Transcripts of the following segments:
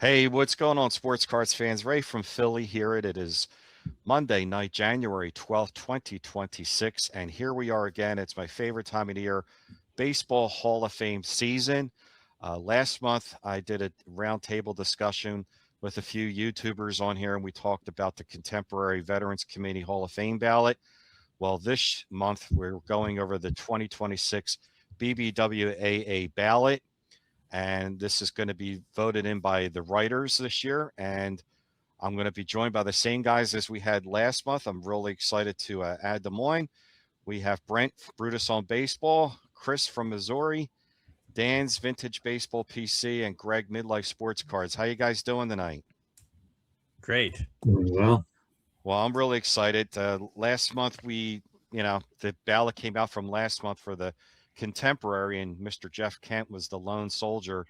Hey, what's going on, sports cards fans? Ray from Philly here. It is Monday night, January 12th, 2026. And here we are again. It's my favorite time of the year, Baseball Hall of Fame season. Last month, I did a roundtable discussion with a few YouTubers on here, and we talked about the Contemporary Veterans Committee Hall of Fame ballot. Well, this month, we're going over the 2026 BBWAA ballot. And this is going to be voted in by the writers this year. And I'm going to be joined by the same guys as we had last month. I'm really excited to add them on. We have Brent, Brutus on baseball, Chris from Missouri, Dan's Vintage Baseball PC, and Graig-Midlife Sports Cards. How you guys doing tonight? Great. Well, I'm really excited. Last month, the ballot came out from last month for the Contemporary, and Mr. Jeff Kent was the lone soldier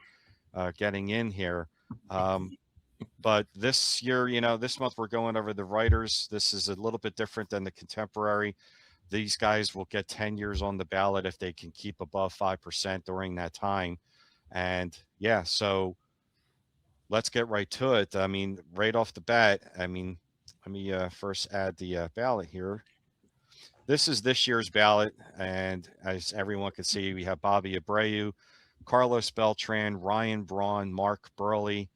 getting in here. But this year, this month we're going over the writers. This is a little bit different than the Contemporary. These guys will get 10 years on the ballot if they can keep above 5% during that time. And yeah, so let's get right to it. I mean, right off the bat, let me first add the ballot here. This is this year's ballot, and as everyone can see, we have Bobby Abreu, Carlos Beltran, Ryan Braun, Mark Burley,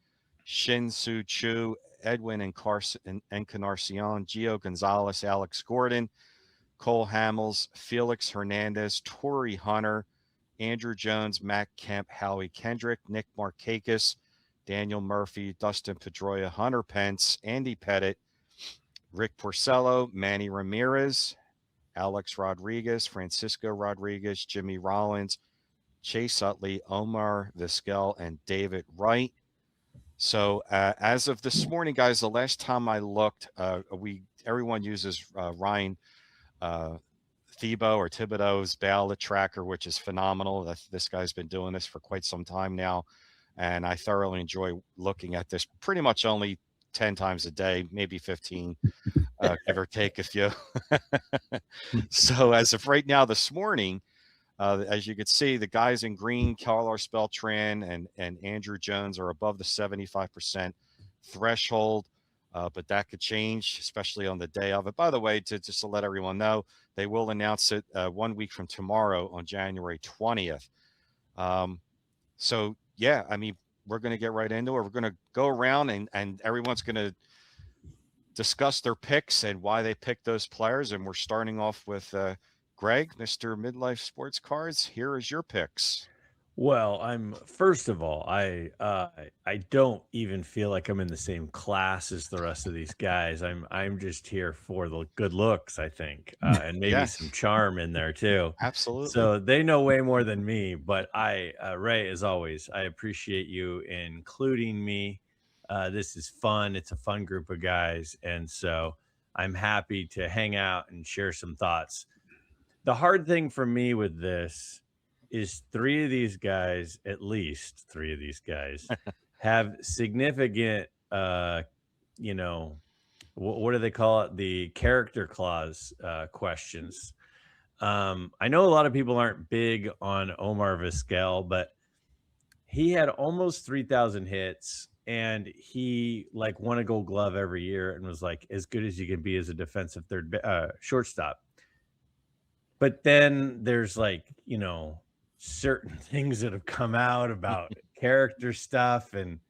Shin-Soo Choo, Edwin Encarnacion, Gio Gonzalez, Alex Gordon, Cole Hamels, Felix Hernandez, Torrey Hunter, Andrew Jones, Matt Kemp, Howie Kendrick, Nick Markakis, Daniel Murphy, Dustin Pedroia, Hunter Pence, Andy Pettit, Rick Porcello, Manny Ramirez, Alex Rodriguez, Francisco Rodriguez, Jimmy Rollins, Chase Utley, Omar Vizquel, and David Wright. So as of this morning, guys, the last time I looked, everyone uses Ryan Thibodeau's ballot tracker, which is phenomenal. This guy's been doing this for quite some time now, and I thoroughly enjoy looking at this pretty much only 10 times a day, maybe 15, give or take a few. So as of right now, this morning, as you can see, the guys in green, Carlos Beltran and Andrew Jones, are above the 75% threshold, but that could change, especially on the day of it. By the way, just to let everyone know, they will announce it 1 week from tomorrow on January 20th. So, yeah, I mean, we're going to get right into it. We're going to go around and everyone's going to discuss their picks and why they picked those players. And we're starting off with Graig, Mr. Midlife Sports Cards. Here is your picks. Well, first of all, I don't even feel like I'm in the same class as the rest of these guys. I'm just here for the good looks, I think, and maybe Yes. some charm in there too. Absolutely. So they know way more than me. But Ray, as always, I appreciate you including me. This is fun. It's a fun group of guys, and so I'm happy to hang out and share some thoughts. The hard thing for me with this is three of these guys, at least three of these guys, have significant, what do they call it? The character clause questions. I know a lot of people aren't big on Omar Vizquel, but he had almost 3,000 hits, and he won a Gold Glove every year and was as good as you can be as a defensive shortstop. But then there's certain things that have come out about character stuff, and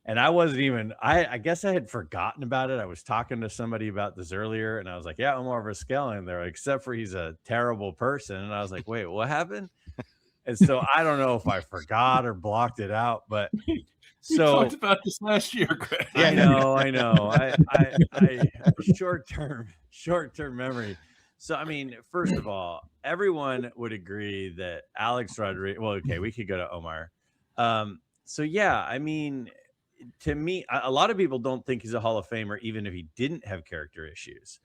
I wasn't even I guess I had forgotten about it. I was talking to somebody about this earlier, and I was like, yeah, Omar Vizquel, and they're except for he's a terrible person, and I was like, wait, what happened? And so I don't know if I forgot or blocked it out, but We talked so about this last year, Greg. I know. I short-term memory. So I mean, first of all, everyone would agree that Alex Rodriguez. Well, okay, we could go to Omar. So yeah, I mean, to me, a lot of people don't think he's a Hall of Famer, even if he didn't have character issues.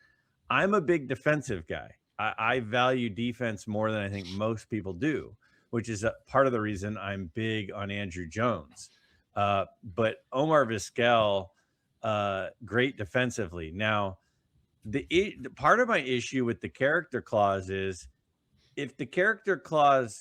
I'm a big defensive guy. I value defense more than I think most people do, which is a part of the reason I'm big on Andrew Jones. But Omar Vizquel, great defensively. Now, the part of my issue with the character clause is if the character clause,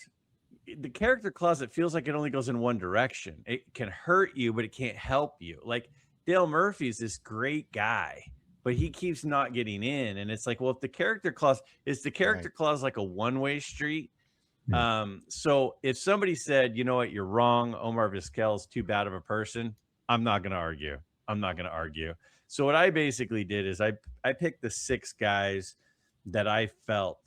it feels like it only goes in one direction. It can hurt you, but it can't help you. Like Dale Murphy's this great guy, but he keeps not getting in. And it's like, well, if the character clause is the character clause like a one-way street. So if somebody said, you know what, you're wrong, Omar Vizquel is too bad of a person, I'm not going to argue. So what I basically did is I picked the 6 guys that I felt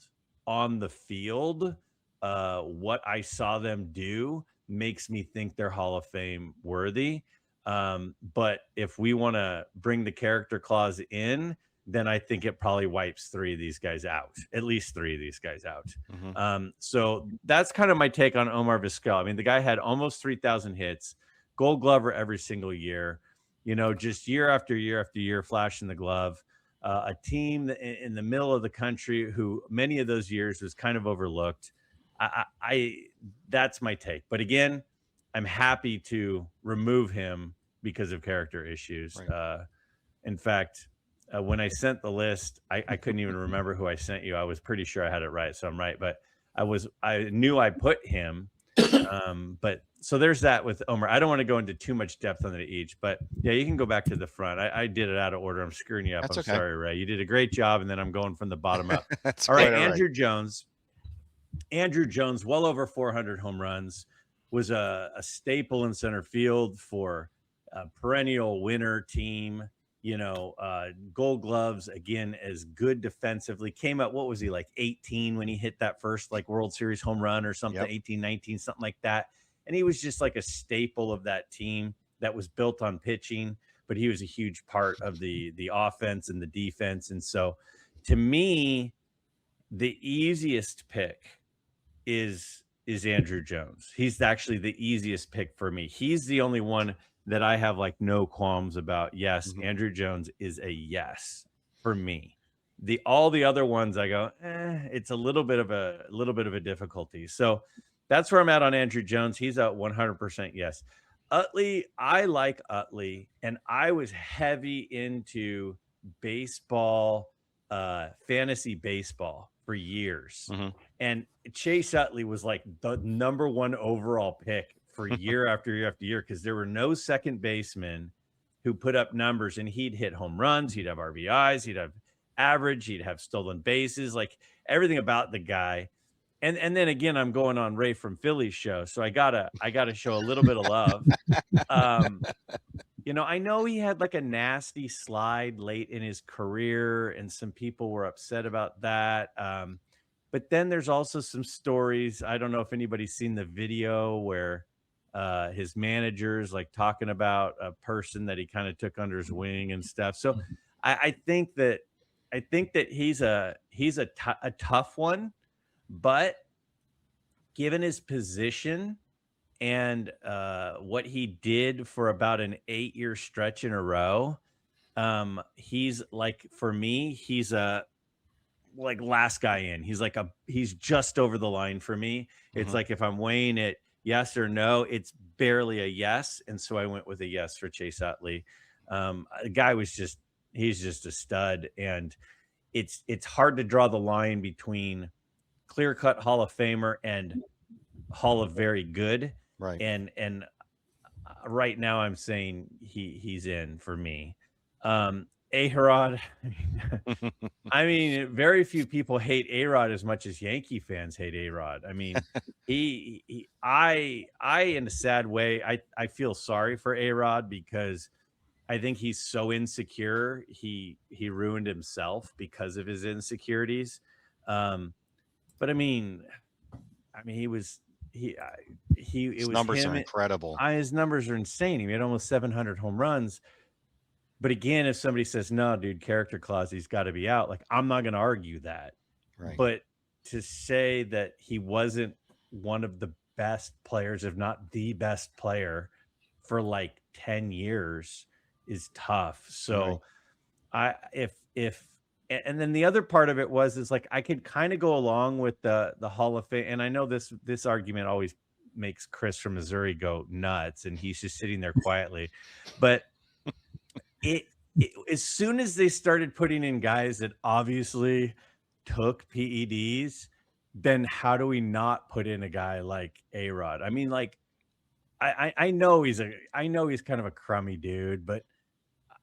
on the field, what I saw them do makes me think they're Hall of Fame worthy. But if we want to bring the character clause in, then I think it probably wipes 3 of these guys out, at least 3 of these guys out. So that's kind of my take on Omar Vizquel. I mean, the guy had almost 3,000 hits, Gold Glover every single year, you know, just year after year after year, flashing the glove. A team in the middle of the country who many of those years was kind of overlooked. I that's my take. But again, I'm happy to remove him because of character issues. Right. In fact, when I sent the list, I couldn't even remember who I sent you. I was pretty sure I had it right, so I'm right. But I knew I put him. But so there's that with Omar. I don't want to go into too much depth on it each, but yeah, you can go back to the front. I did it out of order. I'm screwing you up. That's I'm okay. sorry, Ray. You did a great job, and then I'm going from the bottom up. That's all right, quite all right. Andrew Jones. Andrew Jones, well over 400 home runs, was a staple in center field for a perennial winner team. You know, Gold Gloves, again, as good defensively. Came up, what was he, like 18 when he hit that first like World Series home run or something, 18, 19, something like that. And he was just like a staple of that team that was built on pitching, but he was a huge part of the offense and the defense. And so to me, the easiest pick is Andrew Jones. He's actually the easiest pick for me. He's the only one that I have like no qualms about. Yes, Andrew Jones is a yes for me. All the other ones I go, it's a little bit of a difficulty. So that's where I'm at on Andrew Jones. He's at 100% yes. Utley, I like Utley, and I was heavy into baseball, fantasy baseball for years. And Chase Utley was like the number 1 overall pick for year after year after year because there were no second basemen who put up numbers, and he'd hit home runs, he'd have RBIs, he'd have average, he'd have stolen bases, like everything about the guy. And then again, I'm going on Ray from Philly's show, so I gotta show a little bit of love. You know, I know he had like a nasty slide late in his career, and some people were upset about that. But then there's also some stories. I don't know if anybody's seen the video where his managers like talking about a person that he kind of took under his wing and stuff. So I think that he's a tough one, but given his position and what he did for about an 8-year stretch in a row, he's like, for me, he's a like last guy in. He's just over the line for me. It's like if I'm weighing it yes or no, it's barely a yes. And so I went with a yes for Chase Utley. The guy he's just a stud. And it's hard to draw the line between clear-cut Hall of Famer and Hall of Very Good. Right. And right now I'm saying he's in for me. A-Rod, I mean, very few people hate A-Rod as much as Yankee fans hate A-Rod. I mean, I in a sad way, I feel sorry for A-Rod because I think he's so insecure. He ruined himself because of his insecurities. But I mean, he was it His was numbers him. are incredible. His numbers are insane. He made almost 700 home runs. But again, if somebody says, no, dude, character clause, he's got to be out. Like, I'm not going to argue that. Right. But to say that he wasn't one of the best players, if not the best player for like 10 years is tough. So and then the other part of it is like, I could kind of go along with the Hall of Fame. And I know this argument always makes Chris from Missouri go nuts, and he's just sitting there quietly. But as soon as they started putting in guys that obviously took PEDs, then how do we not put in a guy like A-Rod? I mean, like, I know he's kind of a crummy dude, but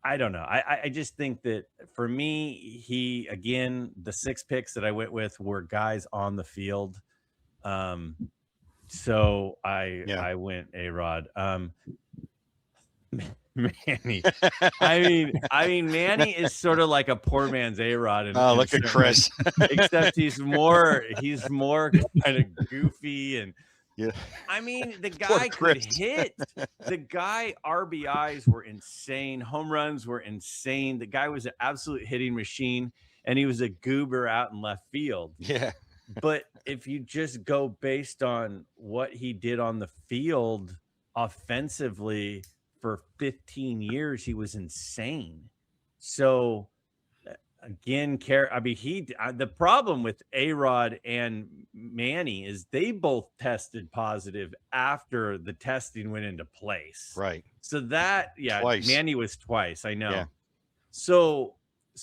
I don't know. I just think that for me, the 6 picks that I went with were guys on the field. So I went A-Rod. Manny. I mean, Manny is sort of like a poor man's A-Rod. Look at Chris. Except he's more kind of goofy and yeah. I mean, the guy could hit. The guy RBIs were insane. Home runs were insane. The guy was an absolute hitting machine, and he was a goober out in left field. Yeah. But if you just go based on what he did on the field offensively for 15 years, he was insane. So again, the problem with A-Rod and Manny is they both tested positive after the testing went into place. Right. So that, Twice. Manny was twice. I know. Yeah. So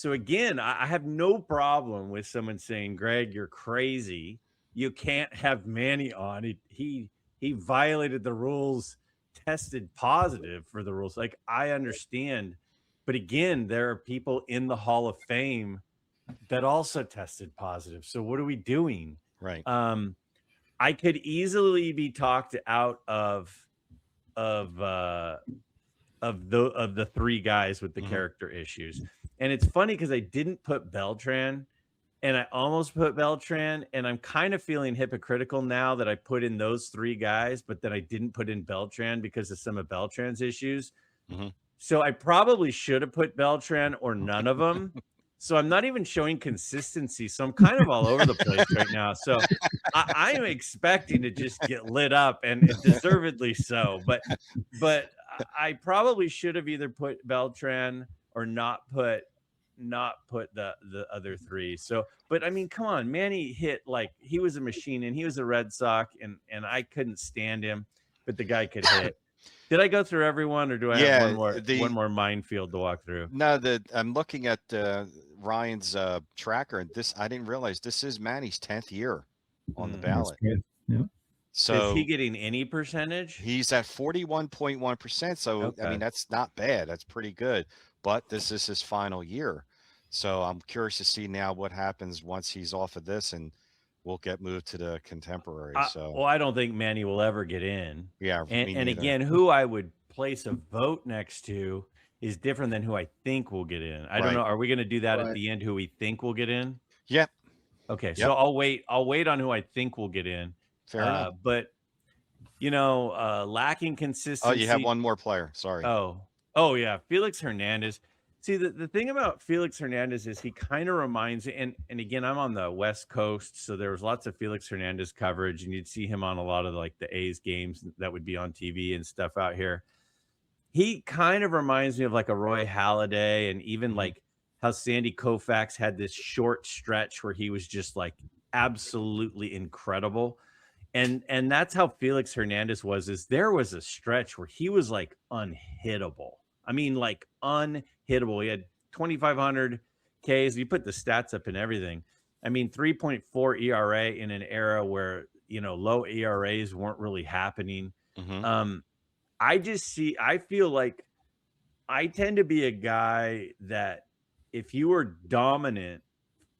again, I have no problem with someone saying, Greg, you're crazy. You can't have Manny on. He violated the rules, tested positive for the rules. Like, I understand. But again, there are people in the Hall of Fame that also tested positive. So what are we doing? Right. I could easily be talked out of the 3 guys with the character issues. And it's funny because I didn't put Beltran, and I almost put Beltran, and I'm kind of feeling hypocritical now that I put in those 3 guys, but then I didn't put in Beltran because of some of Beltran's issues. So I probably should have put Beltran or none of them. So I'm not even showing consistency. So I'm kind of all over the place right now. So I am expecting to just get lit up, and deservedly so. But I probably should have either put Beltran or not put the other 3. So, but I mean, come on, Manny hit like he was a machine, and he was a Red Sox, and I couldn't stand him, but the guy could hit. Did I go through everyone, or do I have one more minefield to walk through? No, I'm looking at Ryan's tracker, and I didn't realize this is Manny's 10th year on the ballot. Yeah. So is he getting any percentage? He's at 41.1%. So Okay. I mean, that's not bad. That's pretty good. But this is his final year. So I'm curious to see now what happens once he's off of this, and we'll get moved to the contemporary. Well, I don't think Manny will ever get in. Yeah. And again, who I would place a vote next to is different than who I think will get in. I don't know. Are we going to do that at the end? Who we think will get in? Yep. Okay. Yep. So I'll wait on who I think will get in. Fair enough. But lacking consistency. Oh, you have one more player. Sorry. Oh yeah, Felix Hernandez. See, the thing about Felix Hernandez is he kind of reminds me, and again, I'm on the West Coast, so there was lots of Felix Hernandez coverage, and you'd see him on a lot of like the A's games that would be on TV and stuff out here. He kind of reminds me of like a Roy Halladay, and even like how Sandy Koufax had this short stretch where he was just like absolutely incredible. And that's how Felix Hernandez was, is there was a stretch where he was like unhittable. I mean, like unhittable. He had 2,500 Ks. You put the stats up and everything. I mean, 3.4 ERA in an era where, low ERAs weren't really happening. I feel like I tend to be a guy that if you were dominant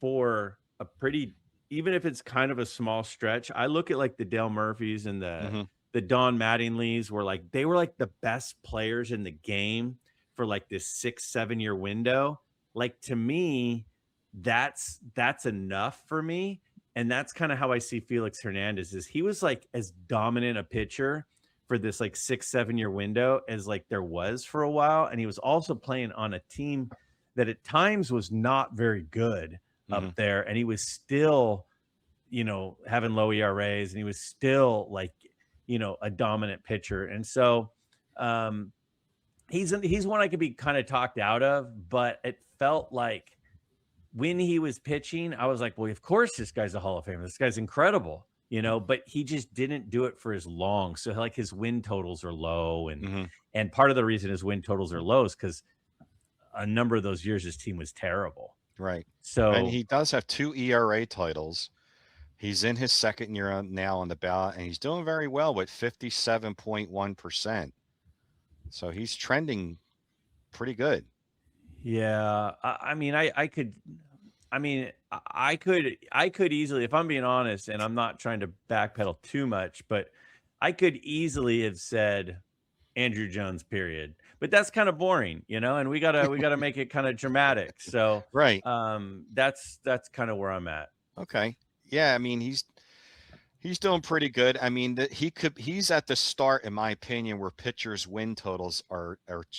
for a pretty, even if it's kind of a small stretch, I look at like the Dale Murphys and the Don Mattingleys were like, they were like the best players in the game for like this 6-7 year window. Like, to me, that's enough for me. And that's kind of how I see Felix Hernandez. Is he was like as dominant a pitcher for this like 6-7 year window as like there was for a while. And he was also playing on a team that at times was not very good up there. And he was still, you know, having low ERAs, and he was still like, you know, a dominant pitcher. And so he's one I could be kind of talked out of, but it felt like when he was pitching, I was like, well, of course this guy's a Hall of Famer. This guy's incredible, you know, but he just didn't do it for as long. So like his win totals are low. And part of the reason his win totals are low is because a number of those years his team was terrible. Right. So, and he does have 2 ERA titles. He's in his second year now on the ballot, and he's doing very well with 57.1%. So he's trending pretty good. yeah, I mean, I could easily, if I'm being honest, and I'm not trying to backpedal too much, but I could easily have said Andrew Jones, period. But that's kind of boring, you know, and we gotta make it kind of dramatic. So Right. That's kind of where I'm at. Okay. Yeah, I mean, he's doing pretty good. I mean, he's at the start, in my opinion, where pitchers' win totals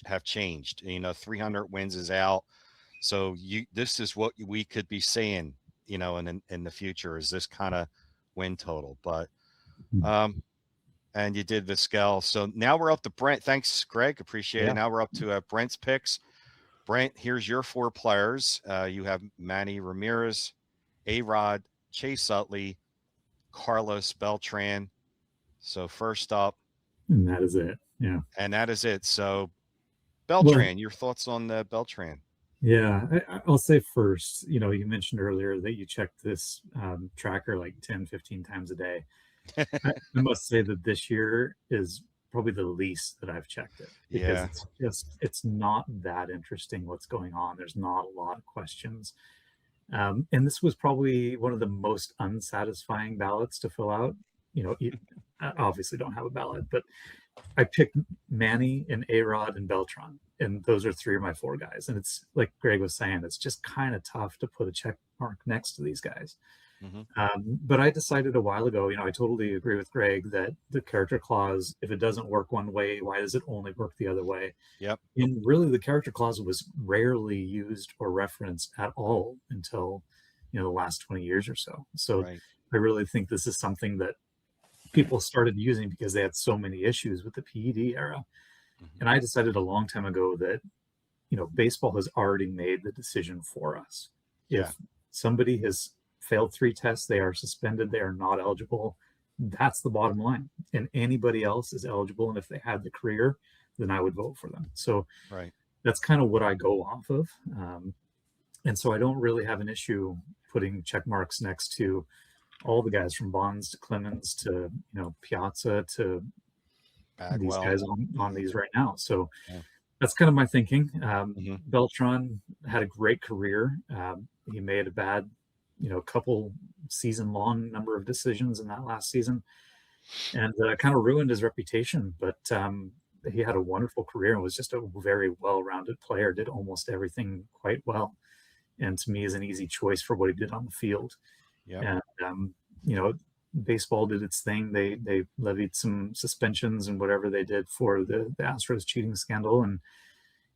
have changed. You know, 300 wins is out. So this is what we could be saying, you know, in the future, is this kind of win total. But and you did Vizquel. So now we're up to Brent. Thanks, Greg. Appreciate it. Now we're up to Brent's picks. Brent, here's your 4 players. You have Manny Ramirez, A-Rod, Chase Utley, Carlos Beltran. So first up. And that is it. Yeah. And that is it. So Beltran, your thoughts on the Beltran? Yeah, I'll say first, you know, you mentioned earlier that you checked this tracker like 10, 15 times a day. I must say that this year is probably the least that I've checked it, because it's not that interesting what's going on. There's not a lot of questions. And this was probably one of the most unsatisfying ballots to fill out. You know, I obviously don't have a ballot, but I picked Manny and A-Rod and Beltran, and those are 3 of my 4 guys. And it's like Greg was saying, it's just kind of tough to put a check mark next to these guys. But I decided a while ago, you know, I totally agree with Greg that the character clause, if it doesn't work one way, why does it only work the other way? Yep. And really, the character clause was rarely used or referenced at all until, you know, the last 20 years or so. So I really think this is something that people started using because they had so many issues with the PED era. And I decided a long time ago that, you know, baseball has already made the decision for us. If somebody has failed 3 tests, they are suspended, they are not eligible. That's the bottom line. And anybody else is eligible. And if they had the career, then I would vote for them. So that's kind of what I go off of. And so I don't really have an issue putting check marks next to all the guys from Bonds to Clemens to, you know, Piazza to these guys on these right now. So that's kind of my thinking. Beltran had a great career. He made a bad, you know, couple season long number of decisions in that last season, and kind of ruined his reputation. But he had a wonderful career and was just a very well-rounded player, did almost everything quite well. And to me is an easy choice for what he did on the field. And, you know, baseball did its thing. They levied some suspensions and whatever they did for the Astros cheating scandal. And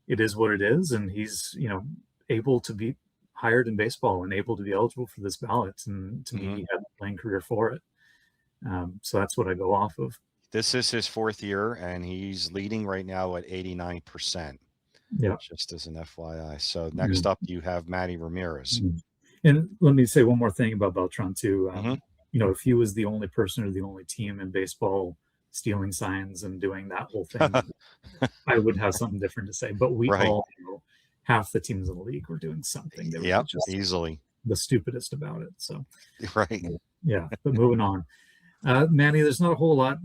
it is what it is. And he's, you know, able to be hired in baseball and able to be eligible for this ballot. And to me, he had a playing career for it. So that's what I go off of. This is his 4th year, and he's leading right now at 89%. Yeah. Just as an FYI. So next up, you have Manny Ramirez. And let me say one more thing about Beltran too. You know, if he was the only person or the only team in baseball stealing signs and doing that whole thing, I would have something different to say. But we all know half the teams in the league were doing something. They were just easily the stupidest about it. So yeah. But moving on. Manny, there's not a whole lot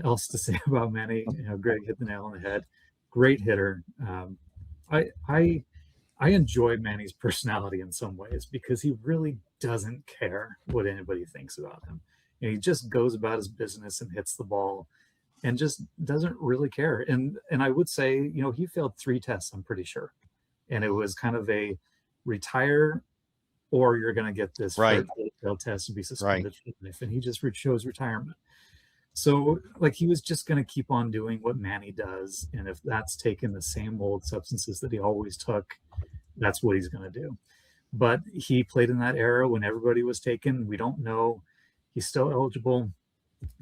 else to say about Manny. You know, Greg hit the nail on the head. Great hitter. I enjoy Manny's personality in some ways because he really doesn't care what anybody thinks about him. And he just goes about his business and hits the ball and just doesn't really care. And I would say, you know, he failed 3 tests, I'm pretty sure. And it was kind of a retire or you're going to get this failed tests and be suspended for life, and he just chose retirement. So, like, he was just going to keep on doing what Manny does, and if that's taking the same old substances that he always took, that's what he's going to do. But he played in that era when everybody was taken. We don't know. He's still eligible.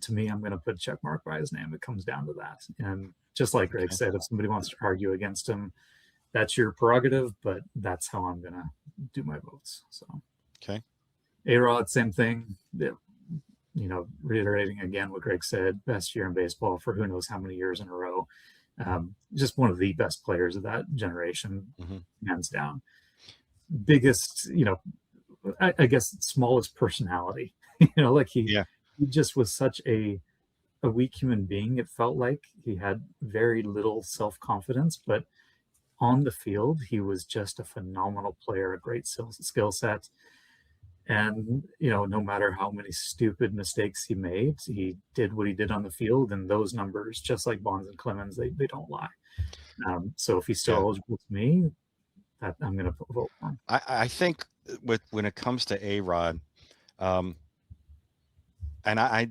To me, I'm going to put a check mark by his name. It comes down to that. And just like Greg said, if somebody wants to argue against him, that's your prerogative, but that's how I'm going to do my votes. So, okay. A-Rod, same thing. You know, reiterating again what Greg said, best year in baseball for who knows how many years in a row. Just one of the best players of that generation, hands down. Biggest, you know, I guess smallest personality. You know, like he just was such a weak human being. It felt like he had very little self-confidence, but on the field, he was just a phenomenal player, a great skill set. And, you know, no matter how many stupid mistakes he made, he did what he did on the field. And those numbers, just like Bonds and Clemens, they don't lie. So if he's still eligible to me, I'm going to vote for him. I think when it comes to A-Rod, and I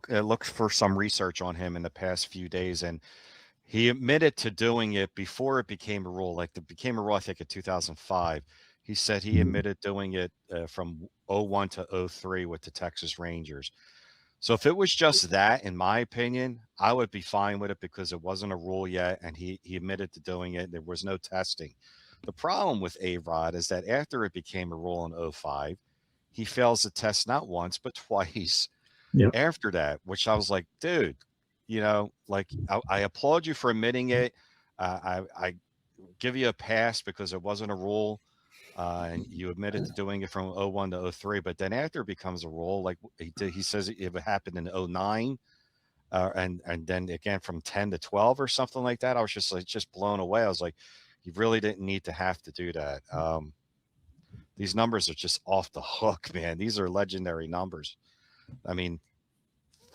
looked for some research on him in the past few days, and he admitted to doing it before it became a rule. Like it became a rule, I think, in 2005. He said he admitted doing it from 01 to 03 with the Texas Rangers. So if it was just that, in my opinion, I would be fine with it because it wasn't a rule yet, and he admitted to doing it. There was no testing. The problem with A-Rod is that after it became a rule in 05, he fails the test not once but twice after that, which I was like, dude, you know, like I applaud you for admitting it. I give you a pass because it wasn't a rule. And you admitted to doing it from 01 to 03, but then after it becomes a rule, like he says it happened in 09, and then again from 10 to 12 or something like that. I was just blown away. I was like, you really didn't need to have to do that. These numbers are just off the hook, man. These are legendary numbers. I mean,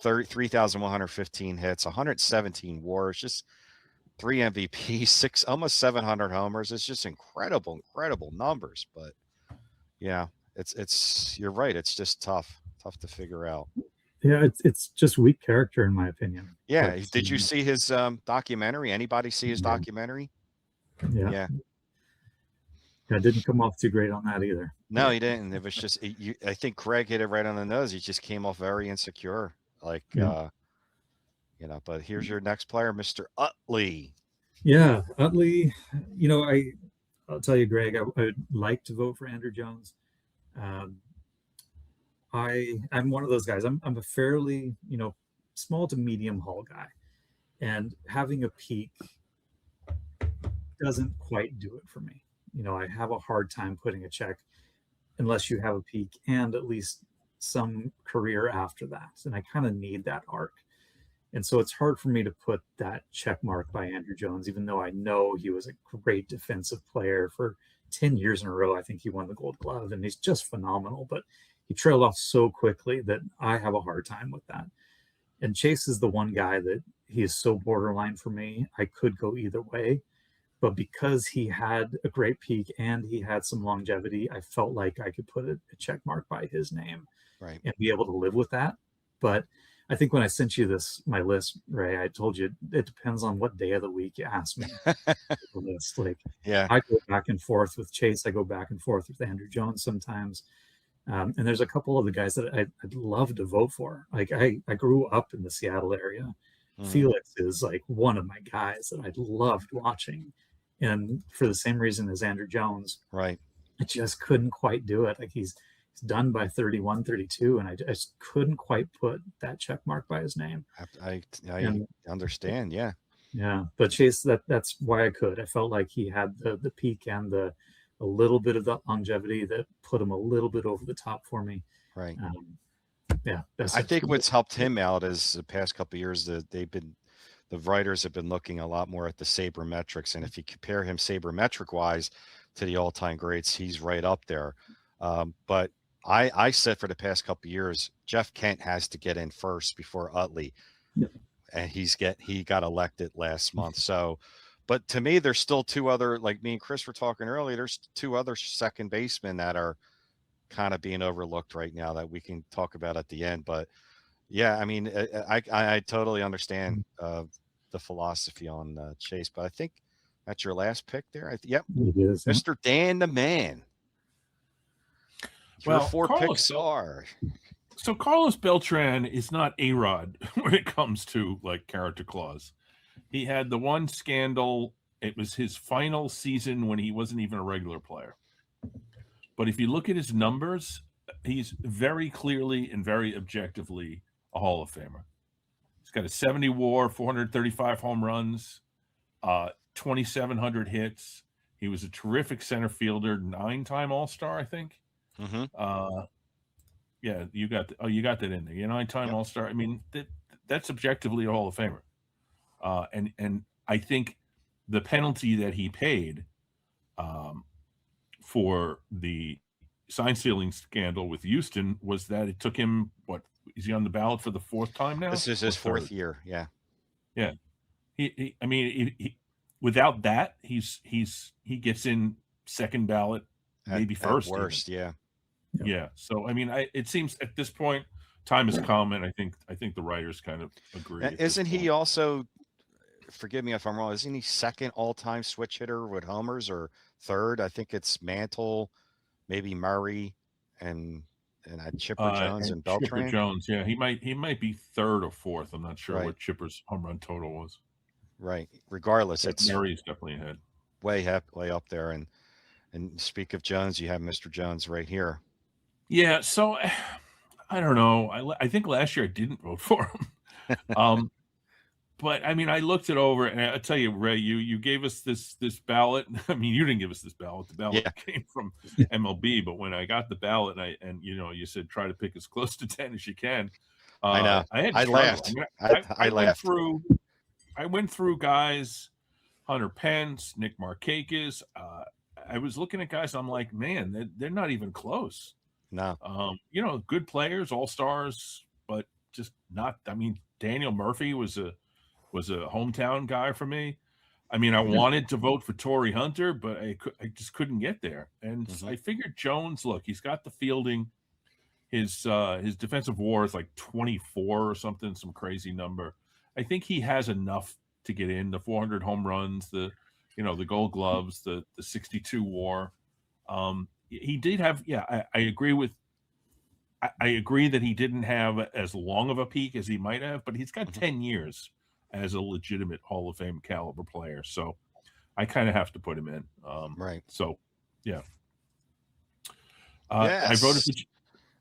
3,115 hits, 117 WARs, just 3 MVPs, almost 700 homers. It's just incredible numbers. But yeah, you're right. It's just tough to figure out. Yeah, it's just weak character in my opinion. Yeah. Did you see his documentary? Anybody see his documentary? Yeah. I didn't come off too great on that either. No, he didn't. It was just, I think Craig hit it right on the nose. He just came off very insecure. Like, you know, but here's your next player, Mr. Utley. Yeah, Utley, you know, I'll tell you, Greg, I would like to vote for Andrew Jones. I'm one of those guys. I'm a fairly, you know, small to medium haul guy. And having a peak doesn't quite do it for me. You know, I have a hard time putting a check unless you have a peak and at least some career after that. And I kind of need that arc. And so it's hard for me to put that check mark by Andrew Jones, even though I know he was a great defensive player for 10 years in a row. I think he won the Gold Glove and he's just phenomenal, but he trailed off so quickly that I have a hard time with that. And Chase is the one guy that he is so borderline for me. I could go either way, but because he had a great peak and he had some longevity, I felt like I could put a check mark by his name and be able to live with that. But I think when I sent you my list, Ray, I told you it depends on what day of the week you ask me. Like, I go back and forth with Chase. I go back and forth with Andrew Jones sometimes. And there's a couple of the guys that I'd love to vote for. Like I grew up in the Seattle area. Felix is like one of my guys that I loved watching. And for the same reason as Andrew Jones, I just couldn't quite do it. Like he's done by 31, 32, and I just couldn't quite put that check mark by his name. I understand. Yeah. But Chase, that's why I could. I felt like he had the peak and a little bit of the longevity that put him a little bit over the top for me. Right. I think what's helped him out is the past couple of years that the writers have been looking a lot more at the sabermetrics, and if you compare him sabermetric wise to the all-time greats, he's right up there. But I said for the past couple of years, Jeff Kent has to get in first before Utley, and he got elected last month. So, but to me, there's still two other, like me and Chris were talking earlier. There's two other second basemen that are kind of being overlooked right now that we can talk about at the end. But yeah, I mean, I totally understand the philosophy on Chase, but I think that's your last pick there. Yep, It is, yeah. Mr. Dan the Man. Your Well, 4 Carlos picks are. So Carlos Beltran is not A-Rod when it comes to like character clause. He had the one scandal. It was his final season when he wasn't even a regular player. But if you look at his numbers, he's very clearly and very objectively a Hall of Famer. He's got a 70 WAR, 435 home runs, 2,700 hits. He was a terrific center fielder, 9-time All-Star, I think. Mm-hmm. Yeah, you got that in there. You're 9-time All-Star. I mean, that's objectively a Hall of Famer. And I think the penalty that he paid for the sign stealing scandal with Houston was that it took him, what, is he on the ballot for the 4th time now? This is his 4th year. Yeah. Yeah. He without that, he gets in 2nd ballot, maybe 1st. At worst, even. Yeah. So I mean, it seems at this point, time has come, and I think the writers kind of agree. Isn't he also? Forgive me if I'm wrong. Isn't he 2nd all-time switch hitter with homers, or 3rd? I think it's Mantle, maybe Murray, and Chipper Jones and Beltran. Chipper Jones, yeah, he might be 3rd or 4th. I'm not sure what Chipper's home run total was. Right. Regardless, it's Murray's definitely ahead. Way up there. And speak of Jones, you have Mr. Jones right here. Yeah, so I don't know. I think last year I didn't vote for him. But I mean, I looked it over, and I tell you, Ray, you gave us this ballot. I mean, you didn't give us this ballot. The ballot came from MLB. But when I got the ballot, and you said try to pick as close to 10 as you can. I know. I laughed. I laughed. I went through guys, Hunter Pence, Nick Markakis. I was looking at guys. I'm like, man, they're not even close. No. Good players, all-stars, but just not. I mean, Daniel Murphy was a hometown guy for me. I mean, I wanted to vote for Torrey Hunter, but I just couldn't get there. And I figured Jones, look, he's got the fielding. His defensive WAR is like 24 or something, some crazy number. I think he has enough to get in the 400 home runs, the Gold Gloves, the 62 WAR. He did have, I agree that he didn't have as long of a peak as he might have, but he's got 10 years as a legitimate Hall of Fame caliber player. So I kind of have to put him in. Right. So, yeah. Yes.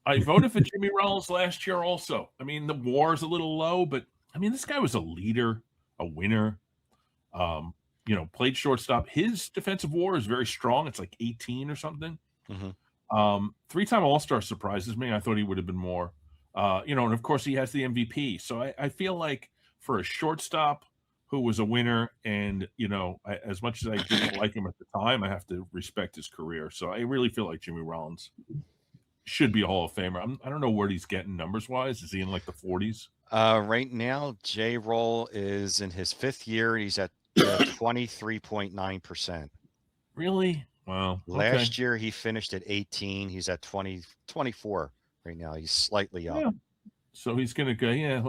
I voted for Jimmy Reynolds last year also. I mean, the WAR is a little low, but I mean, this guy was a leader, a winner. Played shortstop. His defensive WAR is very strong. It's like 18 or something. 3-time All-Star surprises me. I thought he would have been more. And of course he has the MVP. So I feel like for a shortstop who was a winner, and as much as I didn't like him at the time, I have to respect his career. So I really feel like Jimmy Rollins should be a Hall of Famer. I don't know where he's getting numbers wise. Is he in like the 40s? Right now, J. Roll is in his 5th year. He's at 23.9%. Really? Wow. Last year he finished at 18. He's at 24 right now. He's slightly up. Yeah. So he's going to go. Yeah,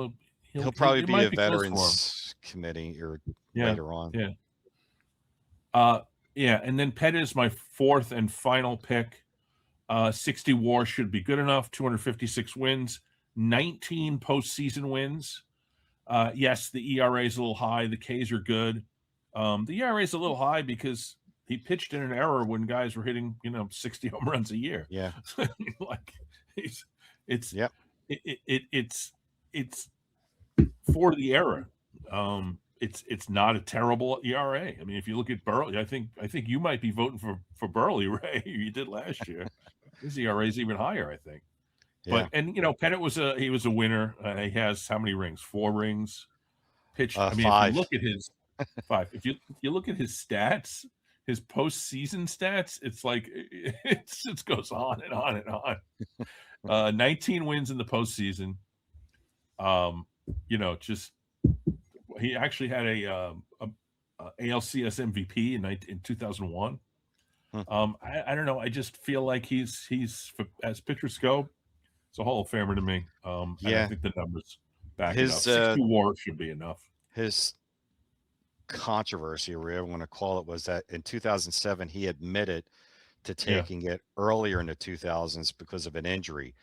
he'll probably be a veterans committee or later on. Yeah. And then Pettit is my 4th and final pick. 60 WAR should be good enough. 256 wins, 19 postseason wins. Yes, the ERA is a little high. The Ks are good. The ERA is a little high because he pitched in an era when guys were hitting, 60 home runs a year. Yeah. It's for the era. It's not a terrible ERA. I mean, if you look at Burley, I think you might be voting for Burley, Ray. You did last year. His ERA is even higher, I think. Yeah. But Pettit was a winner. He has how many rings? 4 rings. Pitched. 5. If you look at his 5, if you look at his stats, his postseason stats, it's like it just goes on and on and on. 19 wins in the postseason. He actually had a ALCS MVP in 2001. I don't know. I just feel like he's as pictures go, it's a Hall of Famer to me. And I think the numbers back it up. 60 WAR should be enough. His controversy, or whatever you want to call it, was that in 2007 he admitted to taking it earlier in the 2000s because of an injury.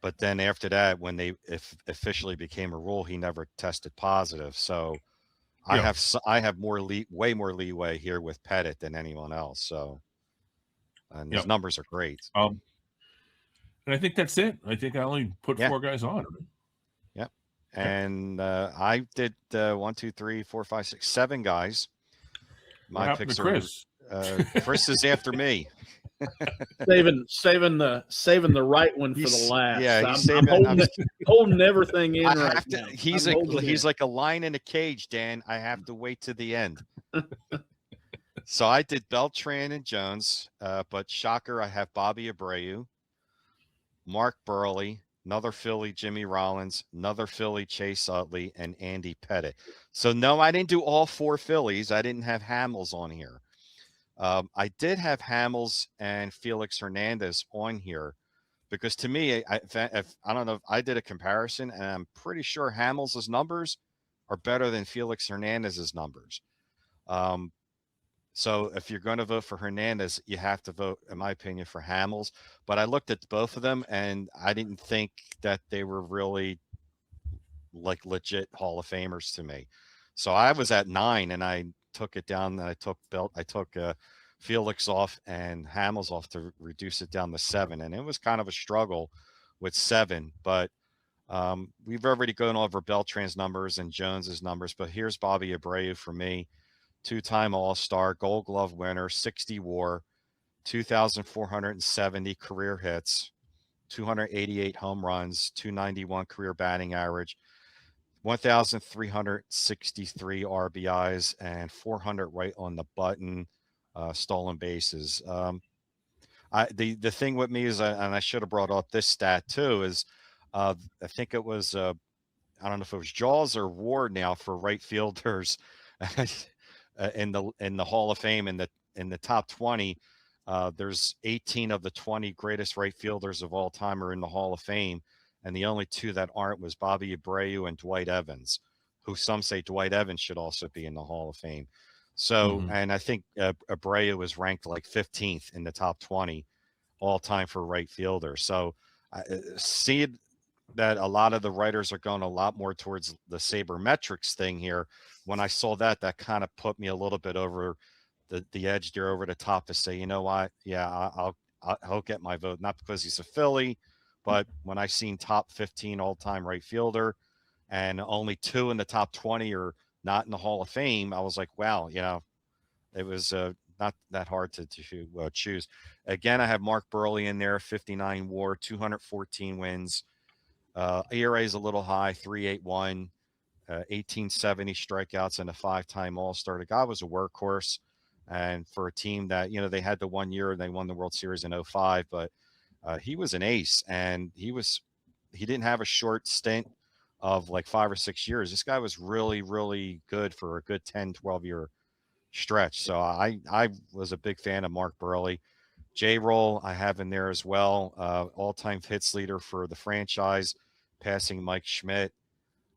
But then after that, when they officially became a rule, he never tested positive. So I have way more leeway here with Pettit than anyone else. So, and his numbers are great. And I think that's it. I think I only put 4 guys on. Yep. And I did 1, 2, 3, 4, 5, 6, 7 guys. My picks are Chris. Chris is after me. saving the right one for the last. Yeah, I'm holding everything in right now. He's like a lion in a cage, Dan. I have to wait to the end. So I did Beltran and Jones, but shocker, I have Bobby Abreu, Mark Burley, another Philly, Jimmy Rollins, another Philly, Chase Utley, and Andy Pettit. So no, I didn't do all 4 Phillies. I didn't have Hamels on here. I did have Hamels and Felix Hernandez on here because to me, I don't know if I did a comparison, and I'm pretty sure Hamels' numbers are better than Felix Hernandez's numbers. So if you're going to vote for Hernandez, you have to vote, in my opinion, for Hamels. But I looked at both of them, and I didn't think that they were really like legit Hall of Famers to me. So I was at 9, and I took it down, and I took Felix off and Hamels off to reduce it down to 7. And it was kind of a struggle with 7, but we've already gone over Beltran's numbers and Jones's numbers, but here's Bobby Abreu for me. 2-time All-Star, Gold Glove winner, 60 WAR, 2,470 career hits, 288 home runs, 291 career batting average, 1,363 RBIs, and 400 right on the button stolen bases. The thing with me is, and I should have brought up this stat too, is I think it was I don't know if it was Jaws or Ward now for right fielders in the Hall of Fame in the top 20. There's 18 of the 20 greatest right fielders of all time are in the Hall of Fame, and the only 2 that aren't was Bobby Abreu and Dwight Evans, who some say Dwight Evans should also be in the Hall of Fame. So, and I think Abreu was ranked like 15th in the top 20 all time for right fielder. So I see that a lot of the writers are going a lot more towards the sabermetrics thing here. When I saw that kind of put me a little bit over the edge there, over the top, to say, you know what? Yeah, I'll get my vote, not because he's a Philly, but when I seen top 15 all time right fielder and only 2 in the top 20 are not in the Hall of Fame, I was like, wow, it was not that hard to choose. Again, I have Mark Burley in there, 59 WAR, 214 wins. ERA is a little high, 3.81, 1870 strikeouts, and a 5-time All-Star. The guy was a workhorse, and for a team that, they had the 1 year they won the World Series in 2005, but he was an ace, and he didn't have a short stint of like 5 or 6 years. This guy was really, really good for a good 10, 12-year stretch. So I was a big fan of Mark Burley. J-Roll I have in there as well. All-time hits leader for the franchise, passing Mike Schmidt.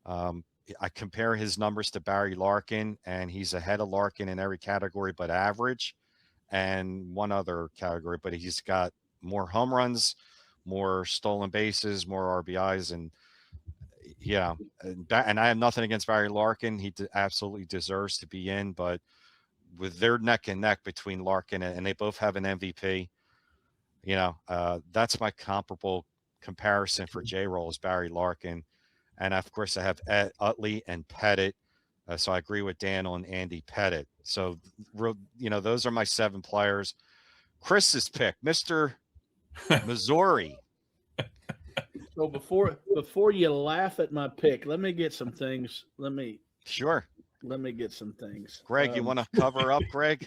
I compare his numbers to Barry Larkin, and he's ahead of Larkin in every category but average, and one other category, but he's got more home runs, more stolen bases, more RBIs, and and I have nothing against Barry Larkin. He absolutely deserves to be in, but with their neck and neck between Larkin and they both have an MVP, that's my comparable comparison for J-Roll is Barry Larkin. And of course I have Utley and Pettit. So I agree with Dan on Andy Pettit. So, those are my 7 players. Chris's pick, Mr. Missouri. So before you laugh at my pick, let me get some things. Sure. Let me get some things. Greg, you want to cover up, Greg?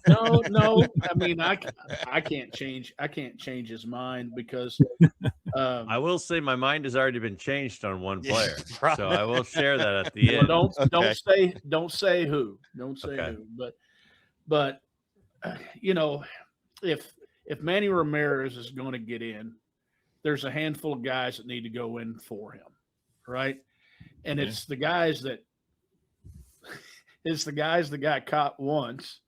No. I mean, I can't change his mind because I will say my mind has already been changed on one player, so I will share that at the end. Don't say who. Don't say who. But you know, if Manny Ramirez is going to get in, there's a handful of guys that need to go in for him, right? And it's the guys that got caught once,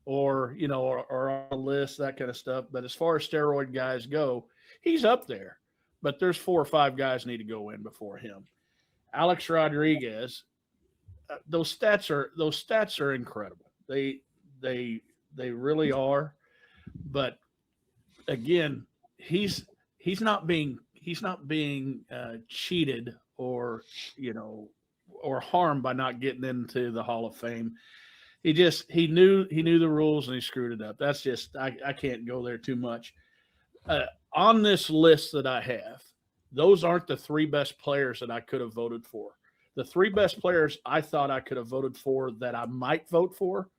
or or on a list, that kind of stuff. But as far as steroid guys go, he's up there. But there's 4 or 5 guys need to go in before him. Alex Rodriguez, those stats are incredible. They really are. But again, he's not being cheated or or harmed by not getting into the Hall of Fame. He knew the rules and he screwed it up. That's just I can't go there too much. On this list that I have, those aren't the 3 best players that I could have voted for. The 3 best players I thought I could have voted for that I might vote for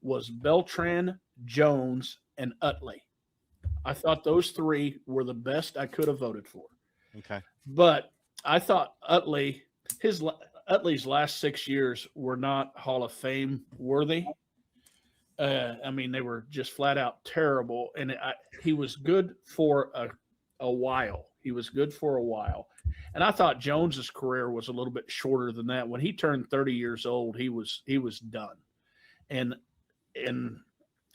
was Beltran, Jones, and Utley. I thought those 3 were the best I could have voted for. Okay. But I thought Utley's last 6 years were not Hall of Fame worthy. I mean, they were just flat out terrible. And he was good for a while. He was good for a while. And I thought Jones's career was a little bit shorter than that. When he turned 30 years old, he was done. And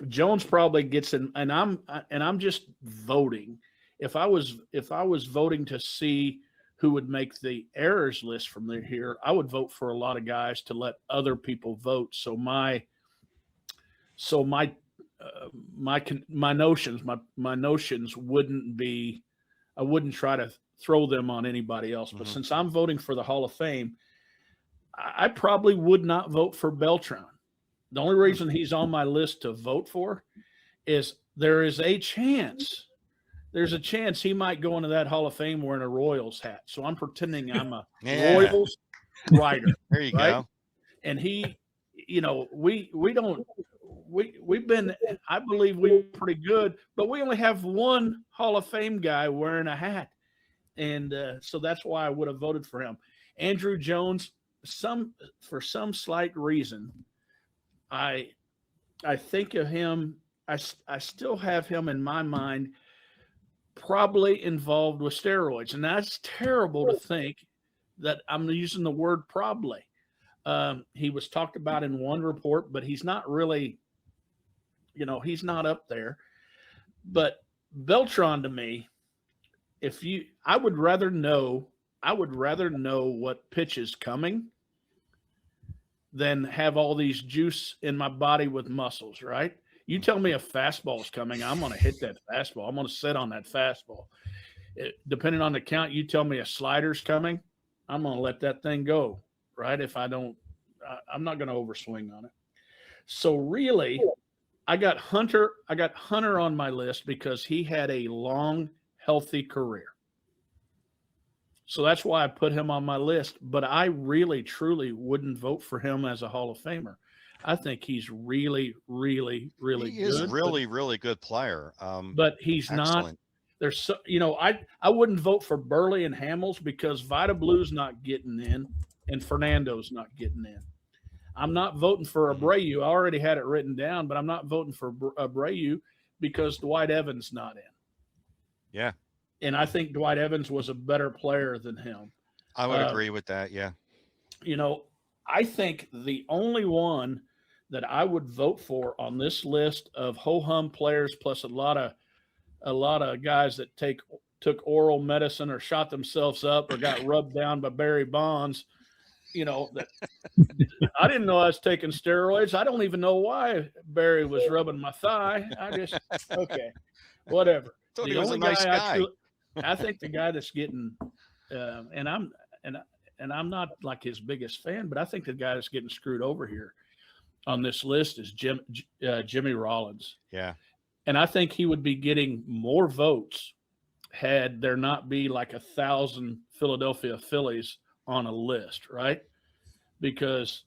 Jones probably gets in, and I'm just voting. If I was voting to see who would make the errors list from here, I would vote for a lot of guys to let other people vote. So my notions wouldn't be, I wouldn't try to throw them on anybody else. But since I'm voting for the Hall of Fame, I probably would not vote for Beltran. The only reason he's on my list to vote for is there's a chance he might go into that Hall of Fame wearing a Royals hat. So I'm pretending I'm a Royals writer. There you right? go. And he, we've been, I believe we're pretty good, but we only have one Hall of Fame guy wearing a hat. And so that's why I would have voted for him. Andrew Jones, for some slight reason, I think of him, I still have him in my mind probably involved with steroids. And that's terrible to think that I'm using the word probably. He was talked about in one report, but he's not really, he's not up there. But Beltran, to me, I would rather know what pitch is coming than have all these juice in my body with muscles, right? You tell me a fastball is coming, I'm going to hit that fastball. I'm going to sit on that fastball. Depending on the count, you tell me a slider's coming, I'm going to let that thing go, right? If I don't, I'm not going to overswing on it. So really, I got Hunter on my list because he had a long, healthy career. So that's why I put him on my list. But I really, truly wouldn't vote for him as a Hall of Famer. I think he's really, really, really good. He is really good player. But he's excellent. Not. There's so, I wouldn't vote for Burley and Hamels because Vita Blue's not getting in and Fernando's not getting in. I'm not voting for Abreu. I already had it written down, but I'm not voting for Abreu because Dwight Evans not in. Yeah. And I think Dwight Evans was a better player than him. I would agree with that. Yeah. I think the only one that I would vote for on this list of ho-hum players, plus a lot of guys that took oral medicine or shot themselves up or got rubbed down by Barry Bonds, that I didn't know I was taking steroids. I don't even know why Barry was rubbing my thigh. Okay, whatever. Thought he was a nice guy. I think the guy that's getting, and I'm not like his biggest fan, but I think the guy that's getting screwed over here on this list is Jimmy Rollins. Yeah. And I think he would be getting more votes had there not be like 1,000 Philadelphia Phillies on a list, right? Because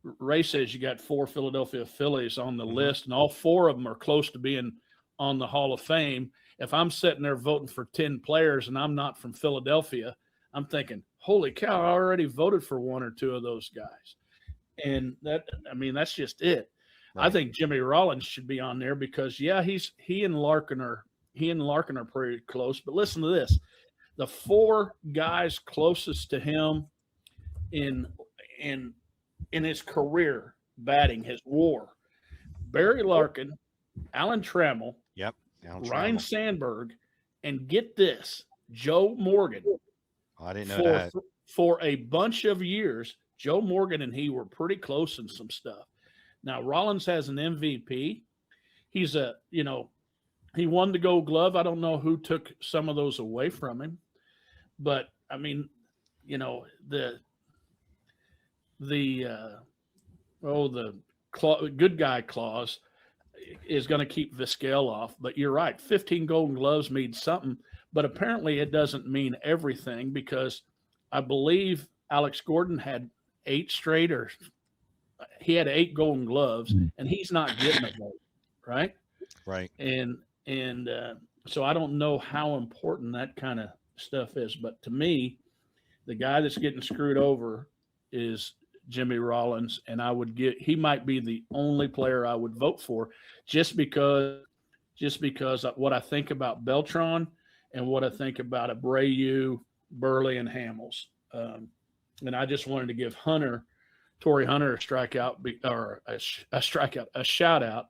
Ray says you got 4 Philadelphia Phillies on the list, and all 4 of them are close to being on the Hall of Fame. If I'm sitting there voting for 10 players and I'm not from Philadelphia, I'm thinking, holy cow, I already voted for 1 or 2 of those guys. And that's just it. I think Jimmy Rollins should be on there because he and Larkin are pretty close. But listen to this: the 4 guys closest to him in his career batting, his WAR: Barry Larkin, Alan Trammell, Ryan Sandberg, and get this, Joe Morgan. I didn't know that. For a bunch of years, Joe Morgan and he were pretty close in some stuff. Now, Rollins has an MVP. He's he won the Gold Glove. I don't know who took some of those away from him, but I mean, the good guy clause is going to keep Vizquel off. But you're right, 15 Golden Gloves means something, but apparently it doesn't mean everything because I believe Alex Gordon had 8 straight, or he had 8 Golden Gloves, and he's not getting a vote, right? Right. And so I don't know how important that kind of stuff is, but to me, the guy that's getting screwed over is Jimmy Rollins, and he might be the only player I would vote for just because what I think about Beltran and what I think about Abreu, Burley, and Hamels. And I just wanted to give Torrey Hunter a shout out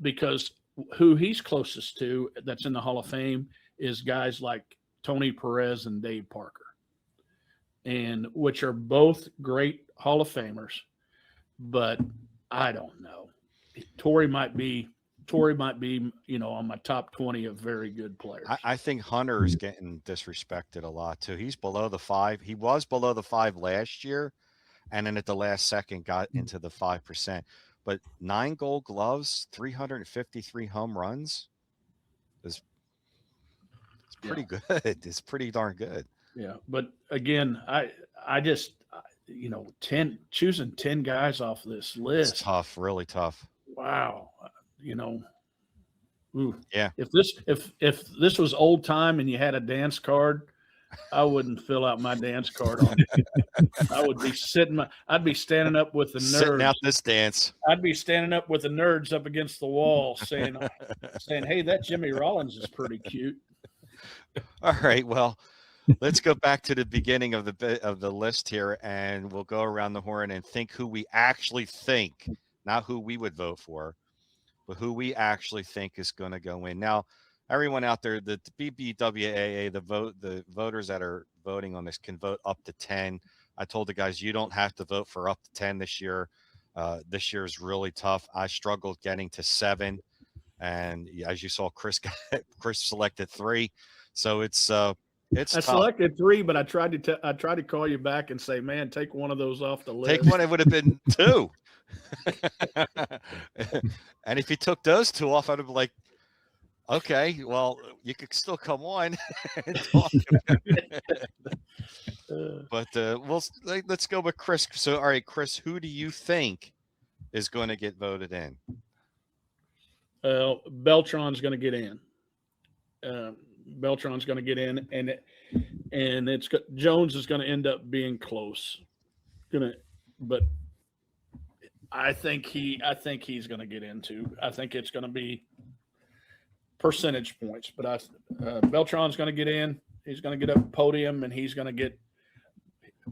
because who he's closest to that's in the Hall of Fame is guys like Tony Perez and Dave Parker, and which are both great Hall of Famers, but I don't know. Torrey might be, on my top 20 of very good players. I think Hunter is getting disrespected a lot too. He's below the 5. He was below the 5 last year, and then at the last second got into the 5%. But 9 Gold Gloves, 353 home runs is pretty good. It's pretty darn good. Yeah, but again, I just choosing 10 guys off this list. It's tough, really tough. Wow. Yeah. If this was old time and you had a dance card, I wouldn't fill out my dance card on it. I would be I'd be standing up with the nerds. Sitting out this dance. I'd be standing up with the nerds up against the wall saying, hey, that Jimmy Rollins is pretty cute. All right. Well, let's go back to the beginning of the list here, and we'll go around the horn and think who we actually think, not who we would vote for, but who we actually think is going to go in. Now, everyone out there, the BBWAA, the voters that are voting on this can vote up to 10. I told the guys, you don't have to vote for up to 10 this year. This year is really tough. I struggled getting to 7. And as you saw, Chris selected 3. So it's tough. Selected 3, but I tried to call you back and say, man, take one of those off the list. Take one, it would have been 2. And if you took those 2 off, I'd have been like, okay, well, you could still come on and talk about it. But let's go with Chris. So, all right, Chris, who do you think is going to get voted in? Beltran's going to get in. Beltran's going to get in, and Jones is going to end up being close. But I think he's going to get into. I think it's going to be percentage points, but Beltran's going to get in. He's going to get up podium, and he's going to get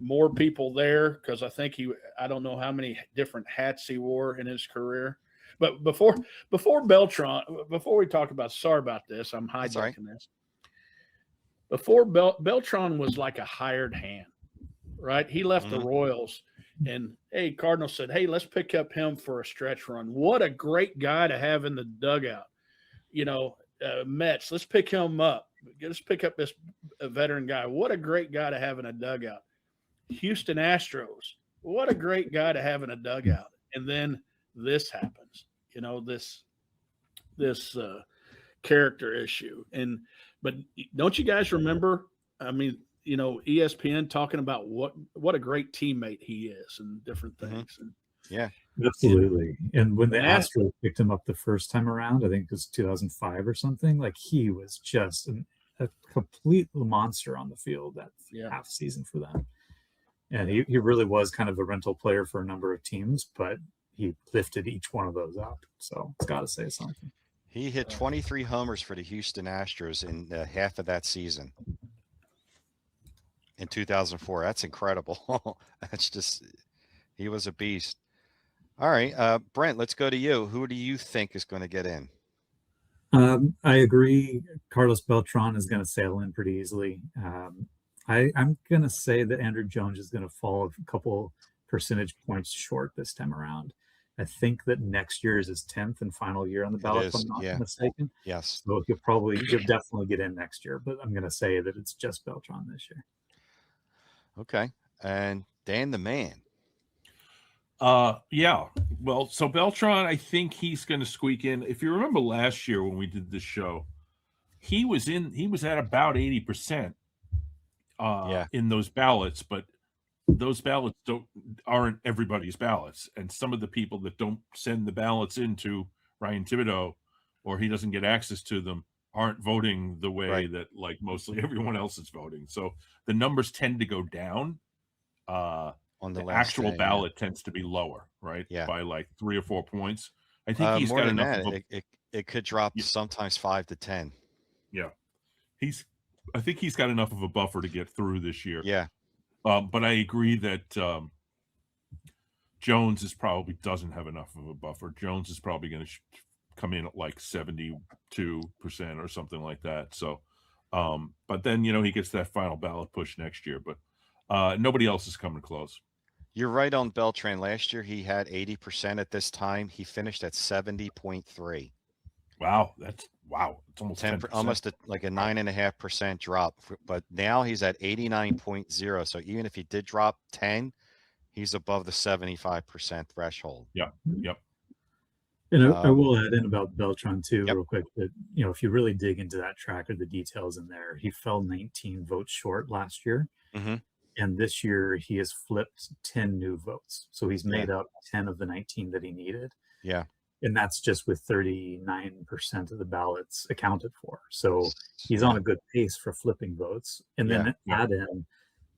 more people there because I don't know how many different hats he wore in his career. But before Beltran, before we talk about, sorry about this, I'm hijacking this. Before Beltran was like a hired hand, right? He left the Royals, and Cardinals said, hey, let's pick up him for a stretch run. What a great guy to have in the dugout. Mets, let's pick him up. Let's pick up this veteran guy. What a great guy to have in a dugout. Houston Astros, what a great guy to have in a dugout. And then this happens, this character issue. But don't you guys remember? I mean, ESPN talking about what a great teammate he is and different things. And, yeah, absolutely. And when the Astros picked him up the first time around, I think it was 2005 or something, like he was just a complete monster on the field that half season for them. And he really was kind of a rental player for a number of teams, but he lifted each one of those up. So it's got to say something. He hit 23 homers for the Houston Astros in half of that season in 2004. That's incredible. That's just, he was a beast. All right, Brent, let's go to you. Who do you think is going to get in? I agree. Carlos Beltran is going to sail in pretty easily. I'm going to say that Andrew Jones is going to fall a couple percentage points short this time around. I think that next year is his 10th and final year on the ballot, if I'm not mistaken. Yes. So he'll definitely get in next year, but I'm going to say that it's just Beltran this year. Okay. And Dan the man. Yeah. Well, so Beltran, I think he's going to squeak in. If you remember last year when we did this show, he was at about 80% in those ballots, but those ballots aren't everybody's ballots. And some of the people that don't send the ballots into Ryan Thibodeau, or he doesn't get access to them, aren't voting the way that like mostly everyone else is voting. So the numbers tend to go down. On the actual ballot tends to be lower, right? Yeah. By like 3 or 4 points. I think he's got enough. It could drop sometimes 5 to 10. Yeah. I think he's got enough of a buffer to get through this year. Yeah. But I agree that Jones probably doesn't have enough of a buffer. Jones is probably going to come in at like 72% or something like that. So, but then, he gets that final ballot push next year, but nobody else is coming close. You're right on Beltran. Last year, he had 80% at this time. He finished at 70.3. Wow. It's almost 10%. Almost like a 9.5% drop. But now he's at 89.0. So even if he did drop 10, he's above the 75% threshold. Yeah. Yep. And I will add in about Beltran too, real quick, that, if you really dig into that tracker, the details in there, he fell 19 votes short last year. Mm-hmm. And this year he has flipped 10 new votes. So he's made up 10 of the 19 that he needed. Yeah. And that's just with 39% of the ballots accounted for. So he's on a good pace for flipping votes. And then add in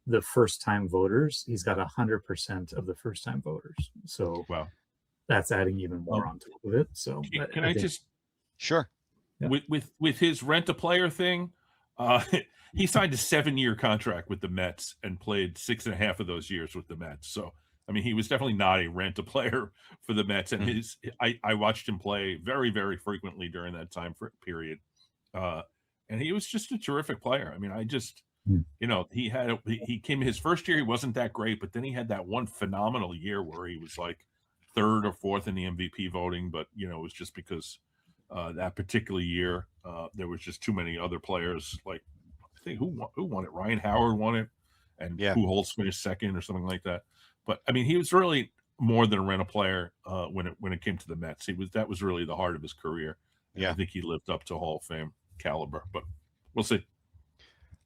the first-time voters. He's got 100% of the first-time voters. So that's adding even more on top of it. So can I just sure with his rent-a-player thing? He signed a 7-year contract with the Mets and played 6.5 of those years with the Mets. So, I mean, he was definitely not a rent-a-player for the Mets. And I watched him play very, very frequently during that time period. And he was just a terrific player. I mean, he came his first year, he wasn't that great, but then he had that one phenomenal year where he was like 3rd or 4th in the MVP voting. But, it was just because that particular year, there was just too many other players. Like, I think who won it? Ryan Howard won it, and Pujols finished 2nd or something like that. But I mean, he was really more than a rental player when it came to the Mets. That was really the heart of his career. And I think he lived up to Hall of Fame caliber. But we'll see.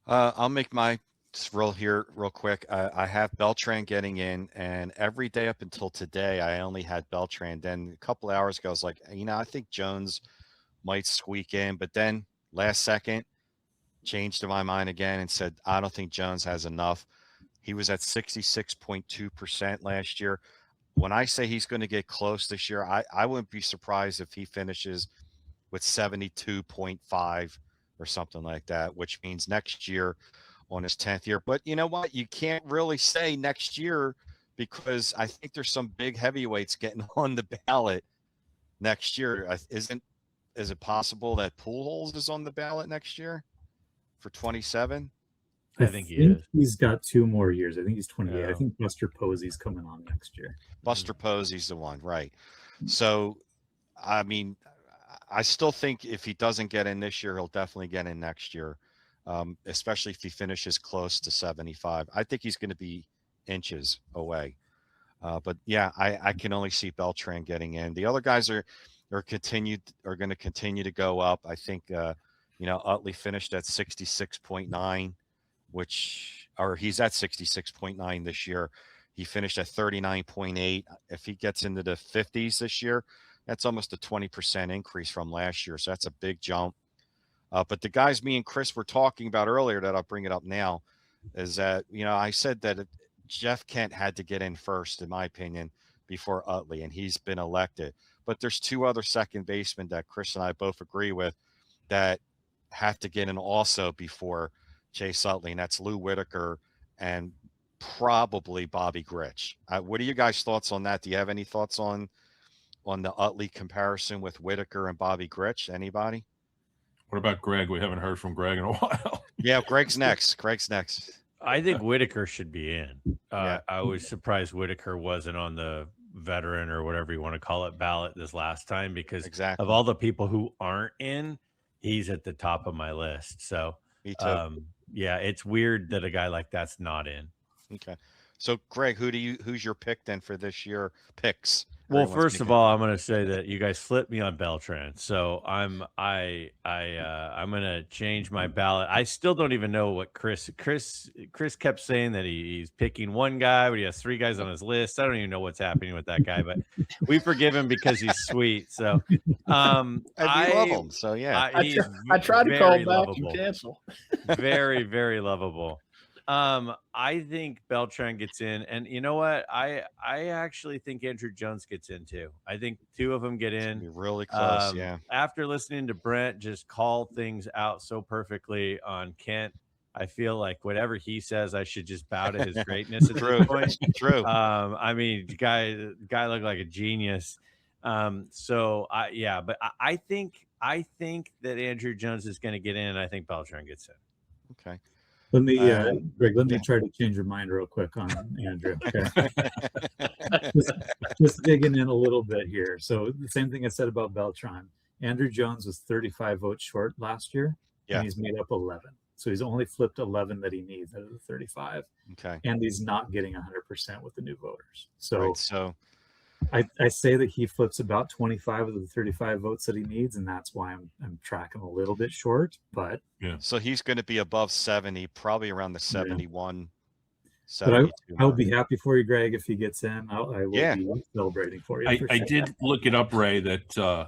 I'll make my roll here real quick. I have Beltran getting in, and every day up until today, I only had Beltran. Then a couple hours ago, I was like, I think Jones might squeak in, but then last second, changed my mind again and said, I don't think Jones has enough. He was at 66.2% last year. When I say he's going to get close this year, I wouldn't be surprised if he finishes with 72.5 or something like that, which means next year on his 10th year. But you know what? You can't really say next year because I think there's some big heavyweights getting on the ballot next year. Is it possible that Pujols is on the ballot next year for 27? I think he is. He's got 2 more years. I think he's 28. Yeah. I think Buster Posey's coming on next year. Buster Posey's the one, right? So, I mean, I still think if he doesn't get in this year, he'll definitely get in next year, especially if he finishes close to 75. I think he's going to be inches away. But yeah, I can only see Beltran getting in. The other guys are going to continue to go up. I think Utley finished at 66.9, he's at 66.9 this year. He finished at 39.8. If he gets into the 50s this year, that's almost a 20% increase from last year. So that's a big jump. But the guys me and Chris were talking about earlier that I'll bring it up now is that, I said that Jeff Kent had to get in first, in my opinion, before Utley, and he's been elected. But there's two other second basemen that Chris and I both agree with that have to get in also before Chase Utley, and that's Lou Whitaker and probably Bobby Grich. What are you guys' thoughts on that? Do you have any thoughts on the Utley comparison with Whitaker and Bobby Grich? Anybody? What about Greg? We haven't heard from Greg in a while. Yeah, Greg's next. I think Whitaker should be in. Yeah. I was surprised Whitaker wasn't on the veteran or whatever you want to call it ballot this last time, because Exactly. of all the people who aren't in, he's at the top of my list. So Me too. yeah, it's weird that a guy like that's not in. Okay. So Greg, who's your pick then for this year picks? Well, Everyone's first of picking- all, I'm going to say that you guys flipped me on Beltran, so I'm going to change my ballot. I still don't even know what Chris kept saying that he's picking one guy, but he has three guys on his list. I don't even know what's happening with that guy, but we forgive him because he's sweet. So, and we love him. So yeah, I tried to call back and cancel. Very, very lovable. I think Beltran gets in, and you know what? I actually think Andrew Jones gets in too. I think two of them get in. Really close, yeah. After listening to Brent just call things out so perfectly on Kent, I feel like whatever he says, I should just bow to his greatness at this point. True. I mean, guy looked like a genius. So but I think that Andrew Jones is going to get in. I think Beltran gets in. Okay. Let me, Greg, let me try to change your mind real quick on Andrew. Okay. just digging in a little bit here. So the same thing I said about Beltran. Andrew Jones was 35 votes short last year, and he's made up 11. So he's only flipped 11 that he needs out of the 35. Okay. And he's not getting 100% with the new voters. So, right, so I say that he flips about 25 of the 35 votes that he needs, and that's why I'm tracking a little bit short. But yeah, so he's going to be above 70, probably around the 71. But I'll be happy for you, Greg, if he gets in. I will be celebrating for you. I did look it up, Ray, that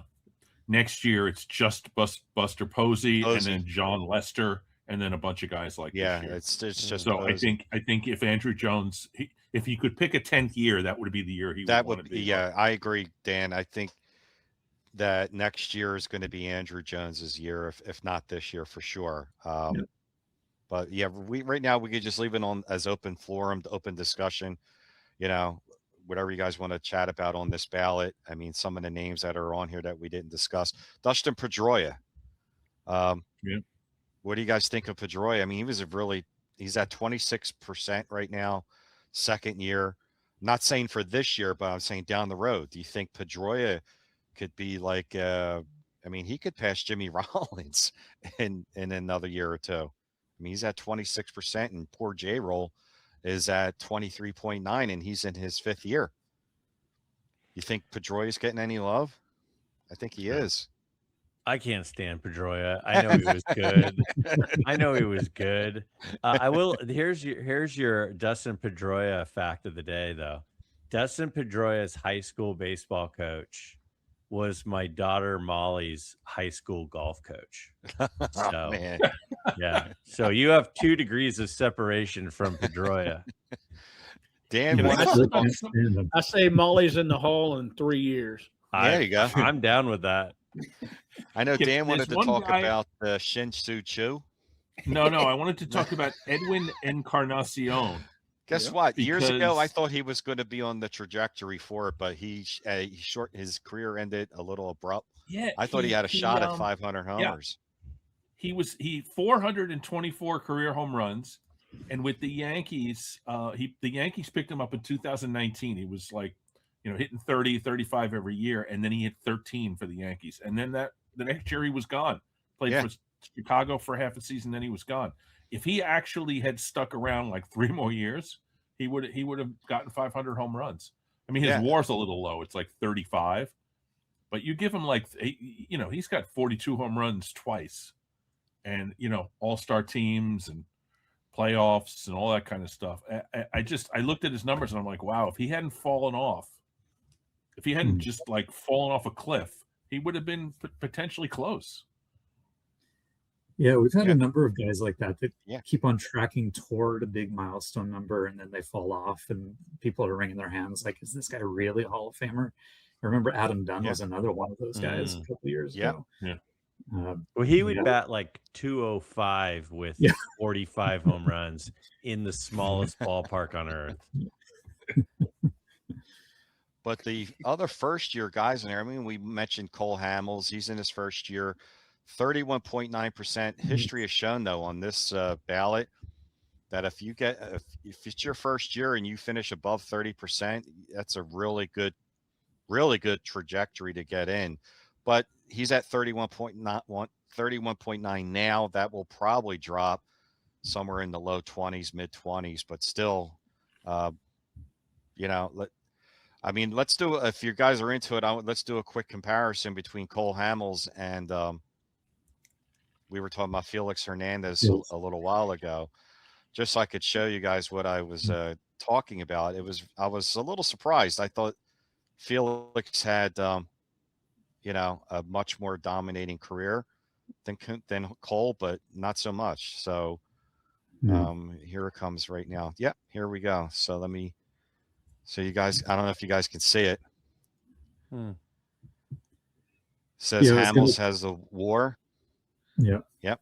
next year it's just Buster Posey and then John Lester and then a bunch of guys like it's just so Posey. I think if Andrew Jones if he could pick a 10th year, that would be the year he would be. Yeah, I agree, Dan. I think that next year is going to be Andrew Jones's year, if not this year for sure. But yeah, right now we could just leave it on as open forum, open discussion. You know, whatever you guys want to chat about on this ballot. I mean, some of the names that are on here that we didn't discuss. Dustin Pedroia. What do you guys think of Pedroia? I mean, he's at 26% right now, second year. I'm not saying for this year, but I'm saying down the road. Do you think Pedroia could be like, he could pass Jimmy Rollins in another year or two. I mean, he's at 26%, and poor J-Roll is at 23.9, and he's in his fifth year. You think Pedroia is getting any love? I think he is. I can't stand Pedroia. I know he was good. I will. Here's your Dustin Pedroia fact of the day, though. Dustin Pedroia's high school baseball coach was my daughter Molly's high school golf coach. So, man. Yeah. So you have 2 degrees of separation from Pedroia. Dan, I say Molly's in the hall in 3 years. There you go. I'm down with that. I know Dan wanted to talk about Shin Soo Choo. No, I wanted to talk about Edwin Encarnacion. Guess what? Years ago, I thought he was going to be on the trajectory for it, but his career ended a little abrupt. Yeah, I thought he had a shot at 500 homers. Yeah. He 424 career home runs, and with the Yankees, the Yankees picked him up in 2019. He was like, hitting 30, 35 every year, and then he hit 13 for the Yankees, and then the next year he was gone. Played for Chicago for half a season, then he was gone. If he actually had stuck around like 3 more years, he would have gotten 500 home runs. I mean, his WAR's a little low; it's like 35, but you give him he's got 42 home runs twice, and all-star teams and playoffs and all that kind of stuff. I looked at his numbers and I'm like, wow, if he hadn't fallen off, if he hadn't just like fallen off a cliff, he would have been potentially close. Yeah, we've had Yeah. a number of guys like that Yeah. keep on tracking toward a big milestone number and then they fall off and people are wringing their hands like, is this guy really a Hall of Famer? I remember Adam Dunn Yeah. was another one of those guys a couple years Yeah. ago. Yeah. Well, he would Yeah. bat like 205 with Yeah. 45 home runs in the smallest ballpark on earth. But the other first year guys in there, I mean, we mentioned Cole Hamels. He's in his first year, 31.9%. History has shown, though, on this ballot that if it's your first year and you finish above 30%, that's a really good trajectory to get in. But he's at 31.9 now. That will probably drop somewhere in the low 20s, mid 20s, but still, you know, let's do, if you guys are into it, let's do a quick comparison between Cole Hamels and we were talking about Felix Hernandez a little while ago, just so I could show you guys what I was talking about. I was a little surprised. I thought Felix had, a much more dominating career than Cole, but not so much. So here it comes right now. Yep, here we go. So so you guys, I don't know if you guys can see it. Says Hamels has the WAR. Yeah. Yep.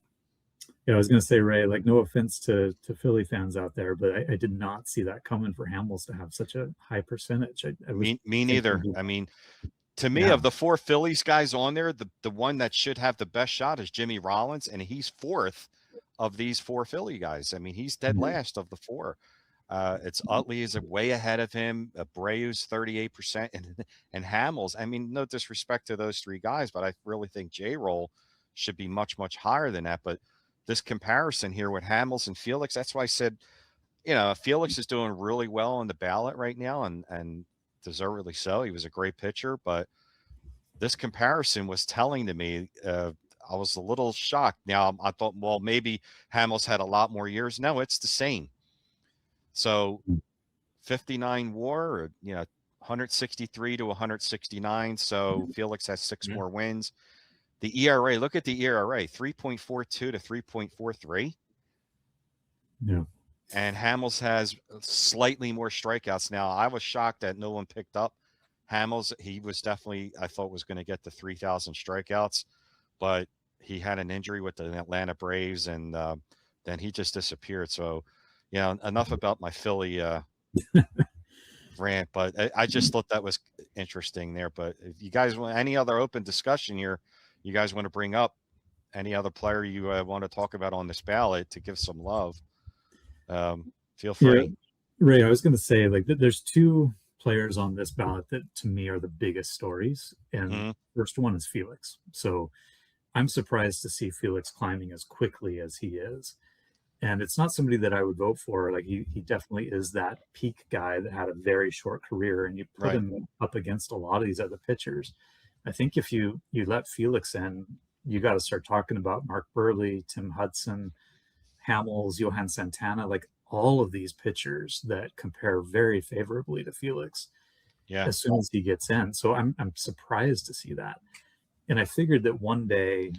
Yeah, I was going to say, Ray, like, no offense to Philly fans out there, but I did not see that coming for Hamels to have such a high percentage. Me neither. I mean, to me, of the four Phillies guys on there, the one that should have the best shot is Jimmy Rollins, and he's fourth of these four Philly guys. I mean, he's dead last of the four. It's Utley is way ahead of him. Abreu's 38%, and Hamels. I mean, no disrespect to those three guys, but I really think J-Roll should be much, much higher than that. But this comparison here with Hamels and Felix, that's why I said, Felix is doing really well on the ballot right now, and deservedly so. He was a great pitcher, but this comparison was telling to me, I was a little shocked. Now I thought, well, maybe Hamels had a lot more years. No, it's the same. So 59 WAR, or, 163 to 169. So Felix has 6 more wins. The ERA, look at the ERA, 3.42 to 3.43. Yeah. And Hamels has slightly more strikeouts. Now, I was shocked that no one picked up Hamels. He was definitely, I thought, was going to get the 3,000 strikeouts, but he had an injury with the Atlanta Braves, and then he just disappeared. So, enough about my Philly rant, but I just thought that was interesting there. But if you guys want any other open discussion here, you guys want to bring up any other player you want to talk about on this ballot to give some love, feel free. Yeah. Ray, I was going to say, like, there's two players on this ballot that to me are the biggest stories. And the first one is Felix. So I'm surprised to see Felix climbing as quickly as he is. And it's not somebody that I would vote for. Like, he definitely is that peak guy that had a very short career, and you put him up against a lot of these other pitchers. I think if you let Felix in, you got to start talking about Mark Burley, Tim Hudson, Hamels, Johan Santana, like all of these pitchers that compare very favorably to Felix as soon as he gets in. So I'm surprised to see that. And I figured that one day,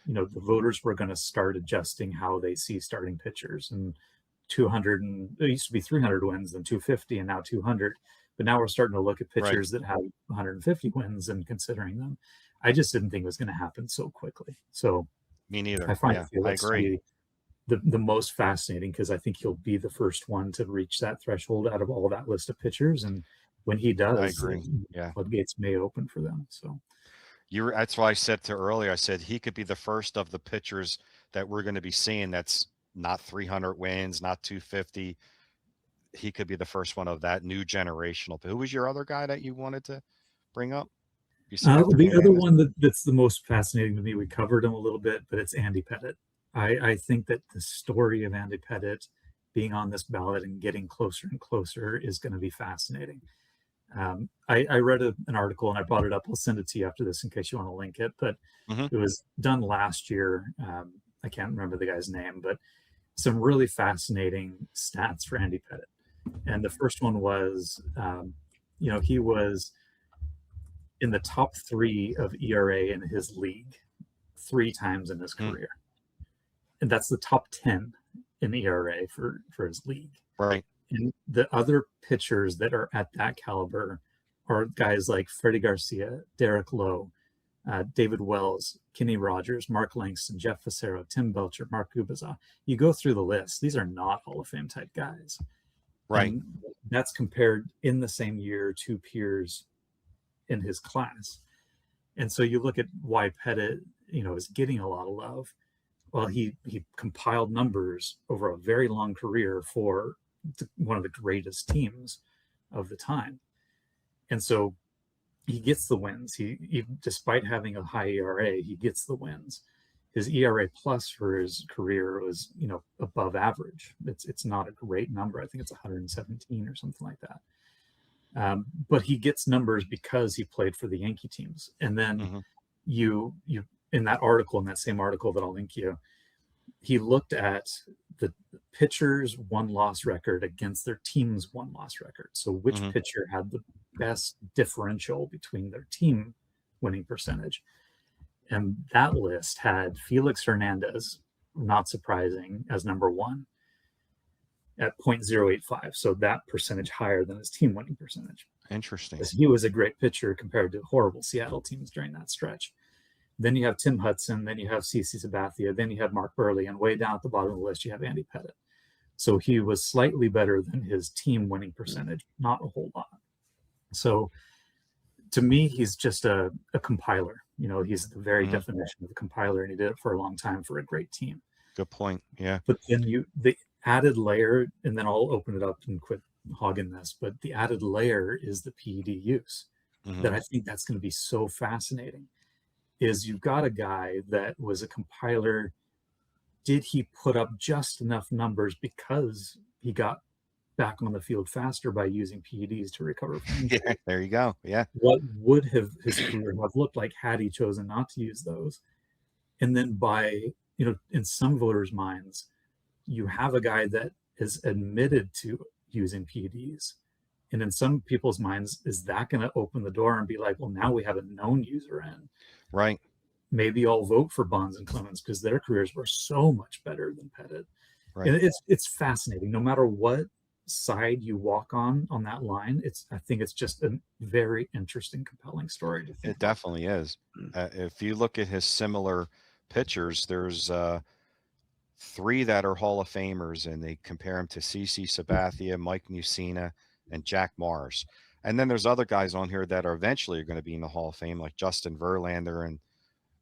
the voters were going to start adjusting how they see starting pitchers, and 200, and it used to be 300 wins, then 250, and now 200. But now we're starting to look at pitchers that have 150 wins and considering them. I just didn't think it was going to happen so quickly. So me neither. I find Felix to be the most fascinating, because I think he'll be the first one to reach that threshold out of all that list of pitchers. And when he does, I agree. Floodgates may open for them. So that's why I said earlier, I said he could be the first of the pitchers that we're going to be seeing that's not 300 wins, not 250. He could be the first one of that new generational. Who was your other guy that you wanted to bring up? The other one that's the most fascinating to me, we covered him a little bit, but it's Andy Pettitte. I think that the story of Andy Pettitte being on this ballot and getting closer and closer is going to be fascinating. I read an article, and I brought it up. I'll send it to you after this in case you want to link it, but it was done last year. I can't remember the guy's name, but some really fascinating stats for Andy Pettitte. And the first one was, he was in the top 3 of ERA in his league 3 times in his career. and that's the top 10 in ERA for his league. Right. And the other pitchers that are at that caliber are guys like Freddie Garcia, Derek Lowe, David Wells, Kenny Rogers, Mark Langston, Jeff Facero, Tim Belcher, Mark Ubaza. You go through the list. These are not Hall of Fame type guys. Right. And that's compared in the same year to peers in his class. And so you look at why Pettit, is getting a lot of love. Well, he compiled numbers over a very long career for one of the greatest teams of the time. And so he gets the wins. He despite having a high ERA, he gets the wins. His ERA plus for his career was, above average. It's not a great number. I think it's 117 or something like that. But he gets numbers because he played for the Yankee teams. And then you in that article, in that same article that I'll link you, he looked at the pitcher's won-loss record against their team's won-loss record. So which pitcher had the best differential between their team winning percentage? And that list had Felix Hernandez, not surprising, as number one at 0.085. So that percentage higher than his team winning percentage. Interesting. He was a great pitcher compared to horrible Seattle teams during that stretch. Then you have Tim Hudson, then you have CC Sabathia, then you have Mark Burley, and way down at the bottom of the list, you have Andy Pettit. So he was slightly better than his team winning percentage, not a whole lot. So to me, he's just a compiler. He's the very definition of a compiler, and he did it for a long time for a great team. Good point. Yeah. But then the added layer, and then I'll open it up and quit hogging this, but the added layer is the PED use. That I think that's going to be so fascinating. Is you've got a guy that was a compiler. Did he put up just enough numbers because he got back on the field faster by using PEDs to recover from injury? Yeah, there you go. Yeah. What would his career have looked like had he chosen not to use those? And then in some voters' minds, you have a guy that is admitted to using PEDs. And in some people's minds, is that going to open the door and be like, well, now we have a known user in? Right. Maybe I'll vote for Bonds and Clemens because their careers were so much better than Pettit. Right. And it's fascinating. No matter what side you walk on that line, I think it's just a very interesting, compelling story to think It definitely is. If you look at his similar pitchers, there's 3 that are Hall of Famers, and they compare him to CC Sabathia, Mike Mussina, and Jack Morris. And then there's other guys on here that are eventually going to be in the Hall of Fame, like Justin Verlander and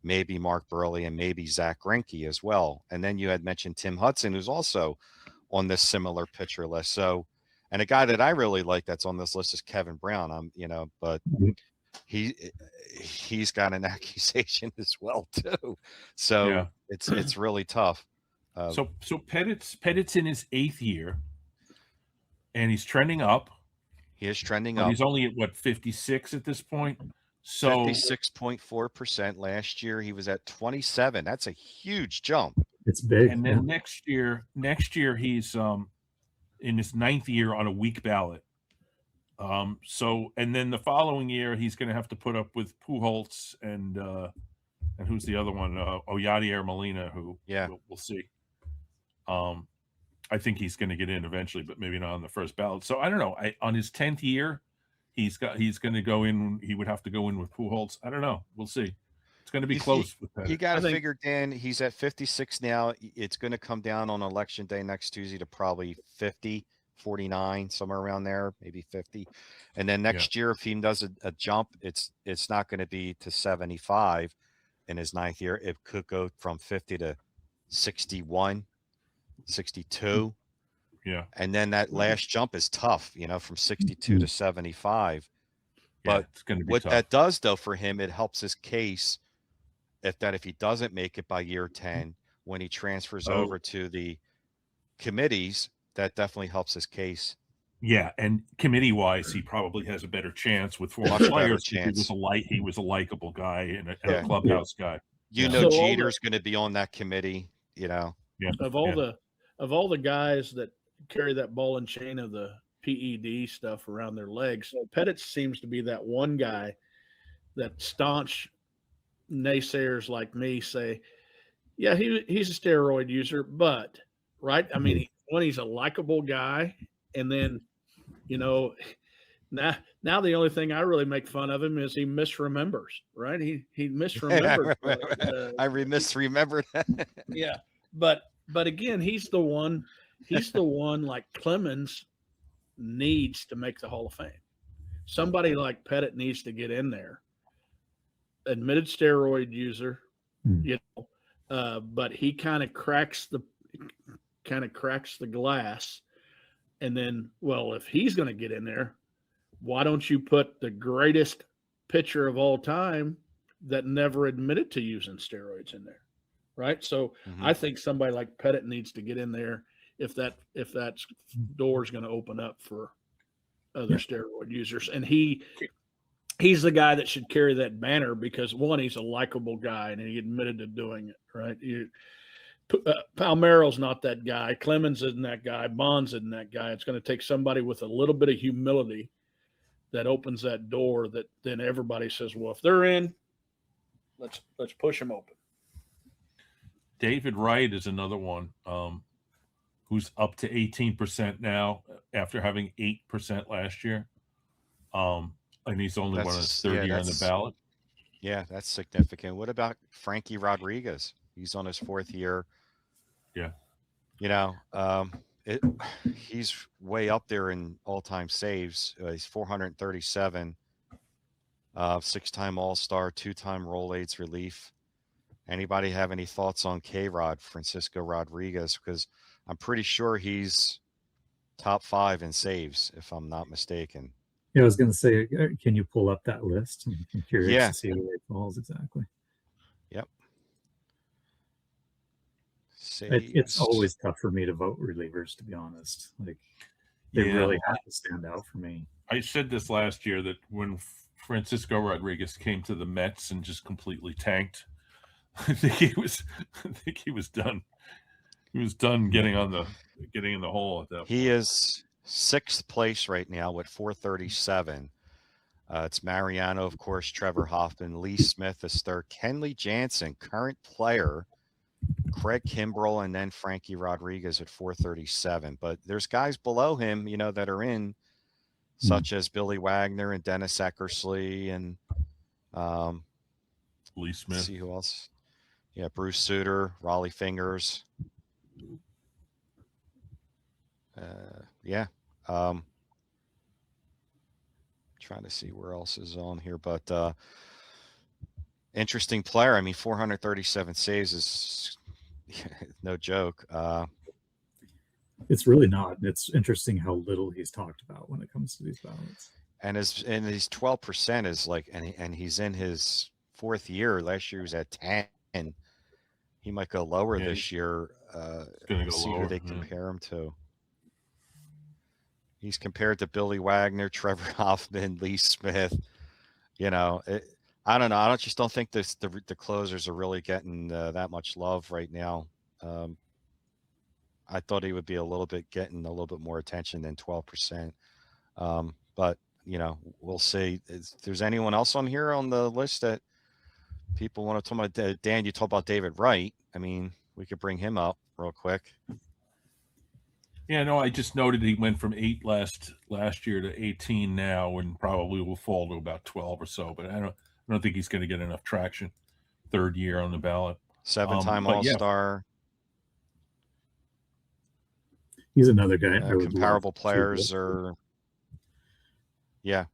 maybe Mark Burley and maybe Zach Greinke as well. And then you had mentioned Tim Hudson, who's also on this similar pitcher list. So, and a guy that I really like that's on this list is Kevin Brown. But he's got an accusation as well too. So Yeah. it's really tough. So Pettit's in his 8th year, and he's trending up. He is trending But up. he's only at 56 at this point. So 56.4% last year. He was at 27. That's a huge jump. It's big. And then next year he's in his 9th year on a weak ballot. And then the following year he's going to have to put up with Pujols and who's the other one? Yadier Molina, who we'll see. I think he's going to get in eventually, but maybe not on the first ballot. So I don't know. On his 10th year, he's going to go in. He would have to go in with Pujols. I don't know. We'll see. It's going to be close with that. You got to figure, Dan, he's at 56 now. It's going to come down on election day next Tuesday to probably 50, 49, somewhere around there, maybe 50. And then next year, if he does a jump, it's not going to be to 75 in his 9th year. It could go from 50 to 61, 62. Yeah. And then that last jump is tough, from 62 to 75. But it's going to be what tough. that does, though, for him, it helps his case if he doesn't make it by year 10, when he transfers over to the committees, that definitely helps his case. Yeah, and committee-wise, he probably has a better chance with former players. He was a likable guy and a clubhouse guy. Jeter's going to be on that committee. Yeah. Of all the guys that carry that ball and chain of the PED stuff around their legs, Pettit seems to be that one guy that staunch naysayers like me say, Yeah, he's a steroid user, but right. I mean, when he's a likable guy, and then you know, now the only thing I really make fun of him is he misremembers. Right? He misremembered. I misremembered. Yeah, but again, he's the one. He's the one like Clemens needs to make the Hall of Fame. Somebody like Pettit needs to get in there. Admitted steroid user, you know, but he kind of cracks the glass. And then, well, if he's going to get in there, why don't you put the greatest pitcher of all time that never admitted to using steroids in there, right? So I think somebody like Pettit needs to get in there if that door is going to open up for other steroid users, and he's the guy that should carry that banner because one, he's a likable guy and he admitted to doing it, right? Palmeiro's not that guy. Clemens isn't that guy. Bonds isn't that guy. It's going to take somebody with a little bit of humility that opens that door that then everybody says, well, if they're in, let's push them open. David Wright is another one who's up to 18% now after having 8% last year. And he's only on his third year on the ballot. Yeah, that's significant. What about Frankie Rodriguez? He's on his fourth year. Yeah. You know, he's way up there in all-time saves. He's 437, 6-time All-Star, 2-time Roll Aids relief. Anybody have any thoughts on K-Rod, Francisco Rodriguez? Because I'm pretty sure he's top 5 in saves, if I'm not mistaken. Yeah, I was going to say, can you pull up that list? I'm curious to see where it falls exactly. Yep. It's always tough for me to vote relievers, to be honest. Like, they really have to stand out for me. I said this last year that when Francisco Rodriguez came to the Mets and just completely tanked, I think he was done. He was done getting in the hole at that point. He is 6th place right now with 437. It's Mariano, of course, Trevor Hoffman, Lee Smith is third, Kenley Jansen, current player, Craig Kimbrell, and then Frankie Rodriguez at 437. But there's guys below him, you know, that are in, such as Billy Wagner and Dennis Eckersley and Lee Smith. Let's see who else. Yeah, Bruce Sutter, Raleigh Fingers. Trying to see where else is on here, but interesting player. I mean, 437 saves is no joke. It's really not. It's interesting how little he's talked about when it comes to these ballots. And his 12% is like, and he's in his 4th year. Last year he was at 10. He might go lower this year. Go see lower. who they compare him to. He's compared to Billy Wagner, Trevor Hoffman, Lee Smith. You know, I don't know. I just don't think the closers are really getting that much love right now. I thought he would be getting a little bit more attention than 12%. But, you know, we'll see. If there's anyone else on here on the list that people want to talk about? Dan, you talked about David Wright. I mean, we could bring him up real quick. Yeah, no, I just noted he went from 8 last year to 18 now, and probably will fall to about 12 or so. But I don't think he's going to get enough traction. 3rd year on the ballot. 7-time All-Star. He's another guy. Comparable players are. Yeah,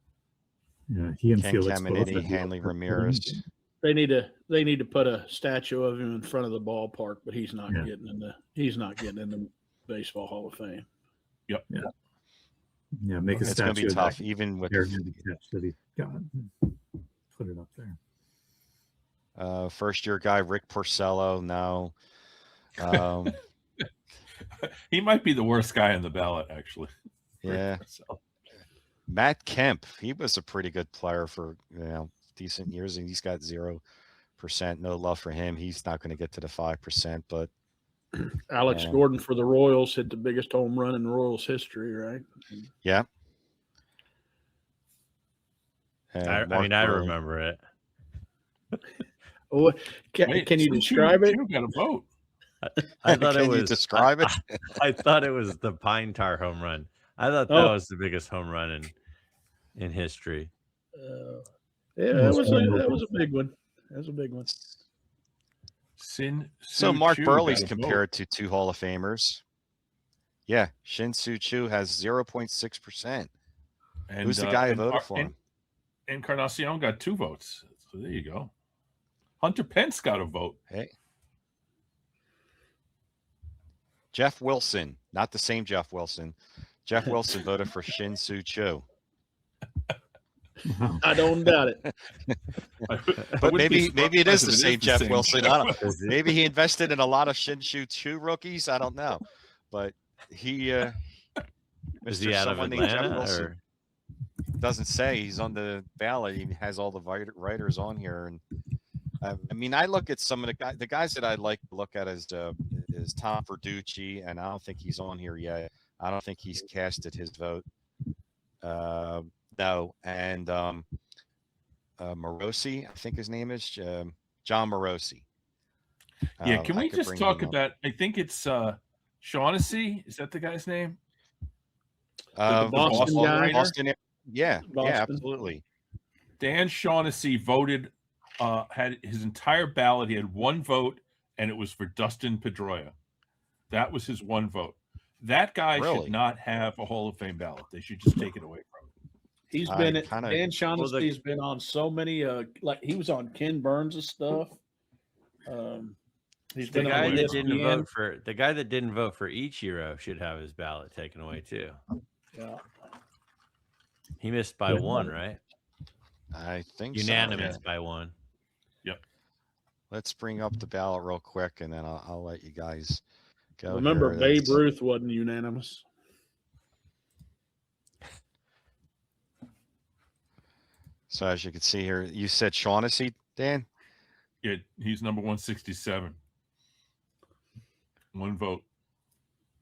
he and Ken Felix Caminiti, Hanley Ramirez. They need to put a statue of him in front of the ballpark, but he's not getting in the Baseball Hall of Fame. Yep. Yeah. Make a statue. It's going to be tough, even with the catch that he got. Put it up there. First-year guy Rick Porcello. No. He might be the worst guy on the ballot, actually. Yeah. Matt Kemp. He was a pretty good player for decent years, and he's got 0%. No love for him. He's not going to get to the 5%, but. Alex Gordon for the Royals hit the biggest home run in Royals history, right? Yeah. I remember it. Oh, Wait, can you Shin describe it? Chu got a vote. I thought Can it was. you describe it? I thought it was the Pine Tar home run. I thought that was the biggest home run in history. Yeah, that was a big one. That was a big one. So Mark Chu Burley's got a vote. compared to 2 Hall of Famers. Yeah, Shin-Soo Choo has 0.6%. And, Who's the guy who voted for him? Encarnacion got 2 votes. So there you go. Hunter Pence got a vote. Hey. Jeff Wilson, not the same Jeff Wilson. Jeff Wilson voted for Shin-Soo Choo. I don't doubt it. But maybe it is the same Jeff Wilson. I don't, Is it? maybe he invested in a lot of Shin-Soo Choo rookies. I don't know. But he Is he out of someone named Jeff Atlanta? Wilson. Or? Doesn't say. He's on the ballot. He has all the writers on here. And I mean, I look at some of the guys that I like to look at is Tom Verducci, and I don't think he's on here yet. I don't think he's casted his vote. No, and Morosi, I think his name is John Morosi. Yeah, can we just talk about? I think it's Shaughnessy. Is that the guy's name? The Boston guy? Boston, yeah, Boston. yeah, absolutely. Dan Shaughnessy voted. Had his entire ballot. He had 1 vote, and it was for Dustin Pedroia. That was his 1 vote. That guy should not have a Hall of Fame ballot. They should just take it away from him. He's been Dan Shaughnessy's been on so many like he was on Ken Burns' stuff. He's The been guy on that didn't ESPN. vote for the guy that didn't vote for Ichiro should have his ballot taken away too. Yeah. He missed by 1, right? I think Unanimous so, by 1. Yep. Let's bring up the ballot real quick, and then I'll let you guys go. Remember, here. Babe Ruth wasn't unanimous. So as you can see here, you said Shaughnessy, Dan? Yeah, he's number 167. 1 vote.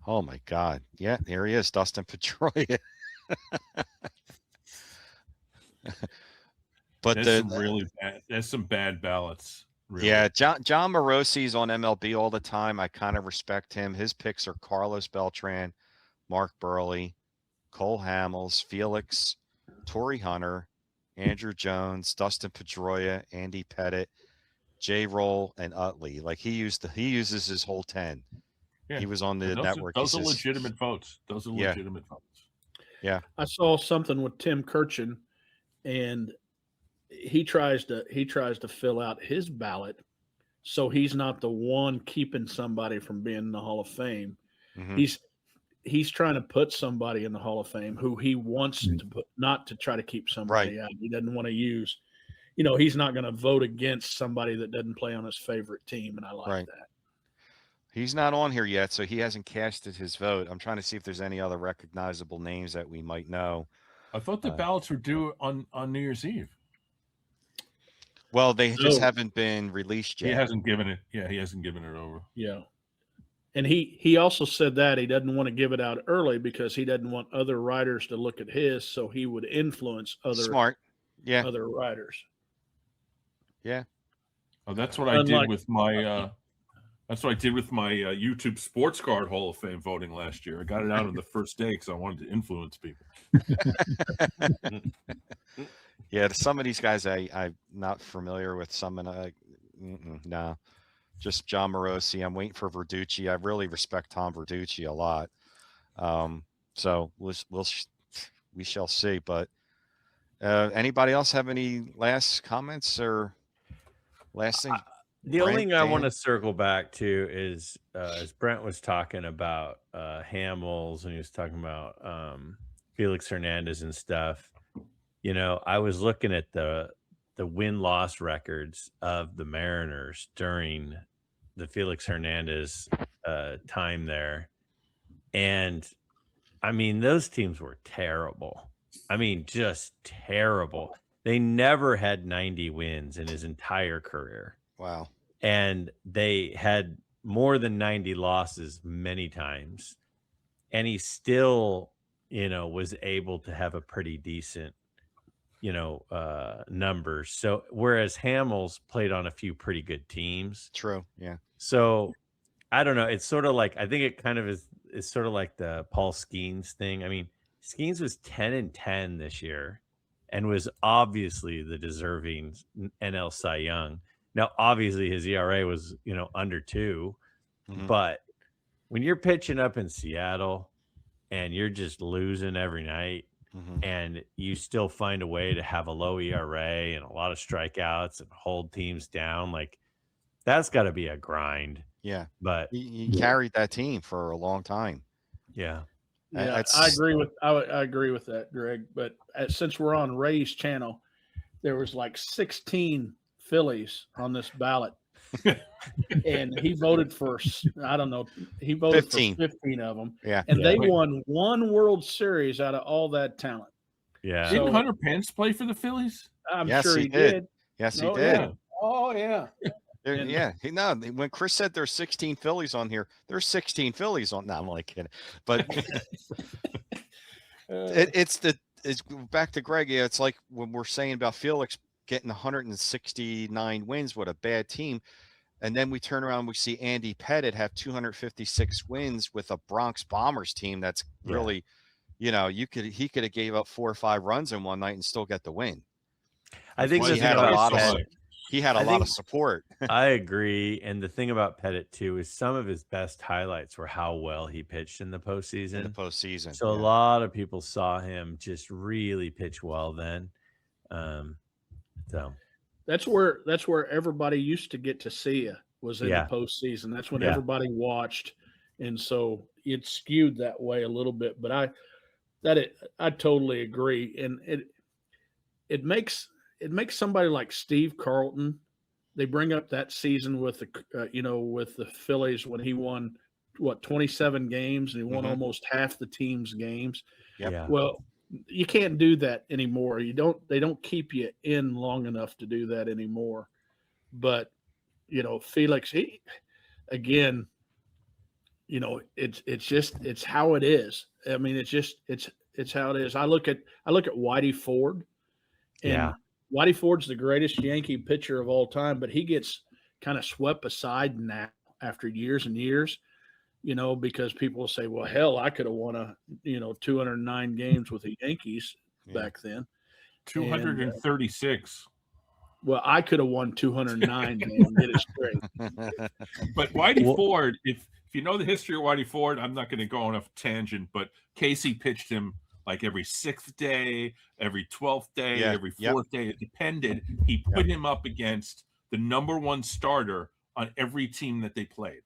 Oh my God! Yeah, here he is, Dustin Pedroia. But really bad. There's some bad ballots. Really. Yeah, John Morosi's on MLB all the time. I kind of respect him. His picks are Carlos Beltran, Mark Burley, Cole Hamels, Felix, Torrey Hunter, Andrew Jones, Dustin Pedroia, Andy Pettit, J. Roll, and Utley. Like he uses his whole 10. Yeah. He was on the network. Those are legitimate votes. Those are legitimate votes. Yeah. I saw something with Tim Kirchin, and he tries to fill out his ballot so he's not the one keeping somebody from being in the Hall of Fame. Mm-hmm. He's trying to put somebody in the Hall of Fame who he wants to put, not to try to keep somebody out. He doesn't want to use, he's not going to vote against somebody that doesn't play on his favorite team. And I like that. He's not on here yet, so he hasn't casted his vote. I'm trying to see if there's any other recognizable names that we might know. I thought the ballots were due on New Year's Eve. Well, they just haven't been released yet. He hasn't given it. Yeah, he hasn't given it over. Yeah. And he also said that he doesn't want to give it out early because he doesn't want other writers to look at his, so he would influence other other writers. Yeah. Oh, that's what I did with my YouTube Sports Card Hall of Fame voting last year. I got it out on the first day because I wanted to influence people. Yeah, some of these guys I'm not familiar with. Some and no, just John Morosi. I'm waiting for Verducci. I really respect Tom Verducci a lot. So we shall see. But anybody else have any last comments or last thing? The only thing I want to circle back to is as Brent was talking about Hamels and he was talking about Felix Hernandez and stuff. I was looking at the win-loss records of the Mariners during the Felix Hernandez time there. And, I mean, those teams were terrible. I mean, just terrible. They never had 90 wins in his entire career. Wow. And they had more than 90 losses many times. And he still, was able to have a pretty decent numbers. So whereas Hamels played on a few pretty good teams. True. Yeah. So I don't know. It's sort of like, I think it kind of is sort of like the Paul Skeens thing. I mean, Skeens was 10-10 this year and was obviously the deserving NL Cy Young. Now, obviously his ERA was, under 2, but when you're pitching up in Seattle and you're just losing every night, and you still find a way to have a low ERA and a lot of strikeouts and hold teams down, like that's got to be a grind. Yeah, but he carried that team for a long time. Yeah, I agree with that, Greg. But since we're on Ray's channel, there was like 16 Phillies on this ballot, and he voted for, I don't know, he voted 15. For 15 of them. Yeah, and they won one World Series out of all that talent. Yeah, didn't Hunter Pence play for the Phillies? I'm sure he did. Yes, he did. Yeah. Oh yeah. When Chris said there's 16 Phillies on here, there's 16 Phillies on. No, I'm only kidding. But it's back to Greg. Yeah, it's like when we're saying about Felix getting 169 wins with a bad team, and then we turn around and we see Andy Pettitte have 256 wins with a Bronx Bombers team that's really, he could have gave up 4 or 5 runs in one night and still get the win. I think he had a lot of support. I agree. And the thing about Pettitte too is some of his best highlights were how well he pitched in the postseason. So a lot of people saw him just really pitch well then. So that's where everybody used to get to see you, was in the postseason. That's when everybody watched, and so it skewed that way a little bit. But I totally agree, and it makes somebody like Steve Carlton. They bring up that season with the Phillies when he won 27 games, and he won almost half the team's games. Yep. Well, you can't do that anymore. They don't keep you in long enough to do that anymore. But Felix, it's how it is. I mean, it's how it is. I look at Whitey Ford, and Whitey Ford's the greatest Yankee pitcher of all time, but he gets kind of swept aside now after years and years, because people say, well, hell, I could have won 209 games with the Yankees back then. 236. Well, I could have won 209, man. Get it straight. But Whitey Ford, if you know the history of Whitey Ford, I'm not going to go on a tangent, but Casey pitched him like every 6th day, every 12th day, every 4th day. It depended. He put him up against the number 1 starter on every team that they played.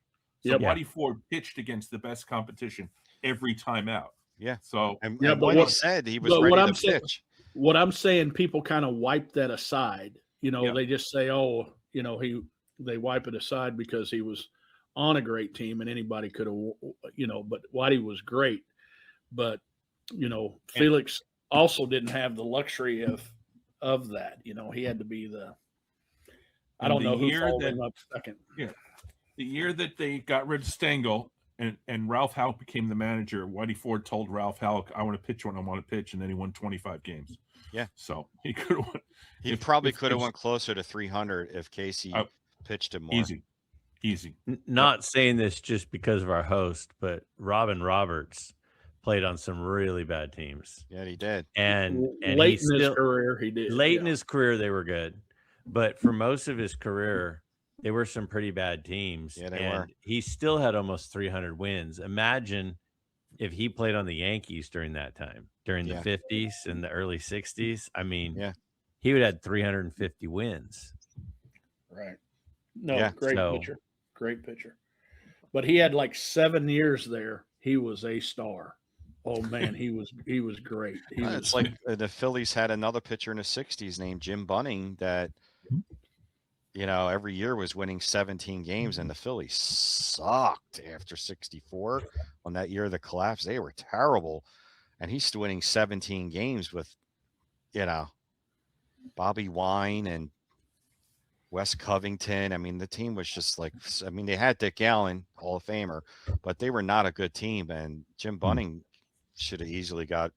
So Whitey Ford pitched against the best competition every time out. Yeah. So what he said, he was ready to pitch. What I'm saying, people kind of wipe that aside. They just say, they wipe it aside because he was on a great team and anybody could have, but Whitey was great. But Felix also didn't have the luxury of that. He had to be I don't know who followed him up second. Yeah. The year that they got rid of Stengel and Ralph Houck became the manager, Whitey Ford told Ralph Houck, I want to pitch when I want to pitch, and then he won 25 games. Yeah. So he could have won. He probably could have went closer to 300 if Casey pitched him more. Easy. Not saying this just because of our host, but Robin Roberts played on some really bad teams. Yeah, he did. And late in his career, he did. Late in his career, they were good. But for most of his career, they were some pretty bad teams. Yeah, they were. He still had almost 300 wins. Imagine if he played on the Yankees during that time, during the 50s and the early 60s. I mean, he would have had 350 wins. Right. No, great pitcher. But he had like 7 years there. He was a star. Oh man, he was great. It's like the Phillies had another pitcher in the 60s named Jim Bunning that every year was winning 17 games, and the Phillies sucked after 64. On that year of the collapse, they were terrible, and he's still winning 17 games with Bobby Wine and Wes Covington. I mean, the team was just they had Dick Allen, Hall of Famer, but they were not a good team, and Jim Bunning should have easily got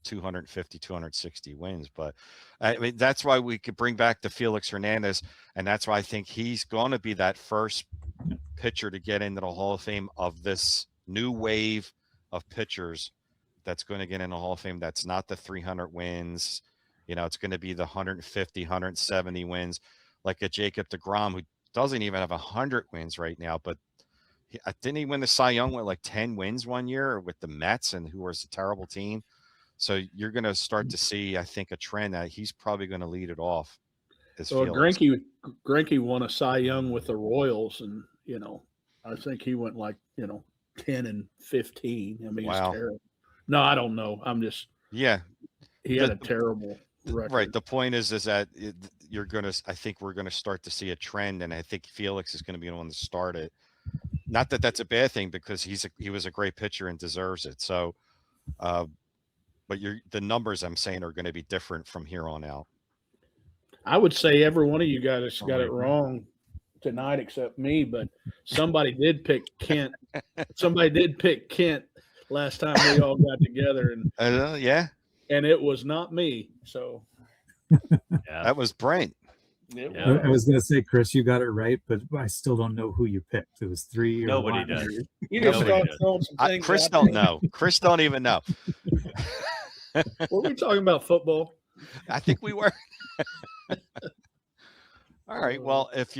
250, 260 wins. But I mean, that's why we could bring back the Felix Hernandez. And that's why I think he's going to be that first pitcher to get into the Hall of Fame of this new wave of pitchers that's going to get in the Hall of Fame. That's not the 300 wins. You know, it's going to be the 150, 170 wins, like a Jacob deGrom, who doesn't even have 100 wins right now, but didn't he win the Cy Young with like 10 wins one year with the Mets, and who was a terrible team? So you're going to start to see, I think, a trend that he's probably going to lead it off. So Greinke won a Cy Young with the Royals, and you know, I think he went like 10 and 15. I mean, wow. It's terrible. No, I don't know. I'm just he had a terrible record. Right. The point is that you're going to. I think we're going to start to see a trend, and I think Felix is going to be the one to start it. Not that that's a bad thing, because he was a great pitcher and deserves it. So, but the numbers I'm saying are going to be different from here on out. I would say every one of you guys got it wrong tonight except me, but somebody did pick Kent. Somebody did pick Kent last time we all got together, and and it was not me. So that was Brent. I was going to say, Chris, you got it right, but I still don't know who you picked. It was 3. Nobody does. You just start throwing some things. Chris don't know. Chris don't even know. Were we talking about football? I think we were. All right. Well, if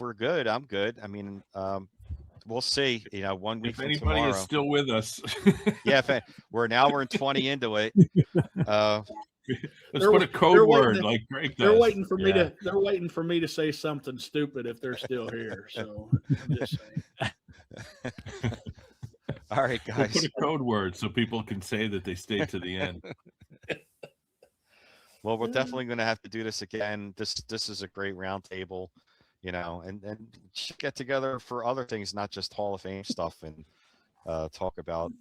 we're good, I'm good. I mean, we'll see. 1 week if from anybody tomorrow is still with us. Yeah, we're in 20 into it. Let's put a code word like Greg does. They're waiting for me to. They're waiting for me to say something stupid if they're still here. So I'm just saying. All right, guys. We'll put a code word so people can say that they stayed to the end. Well, we're definitely going to have to do this again. This is a great round table, and get together for other things, not just Hall of Fame stuff, and talk about,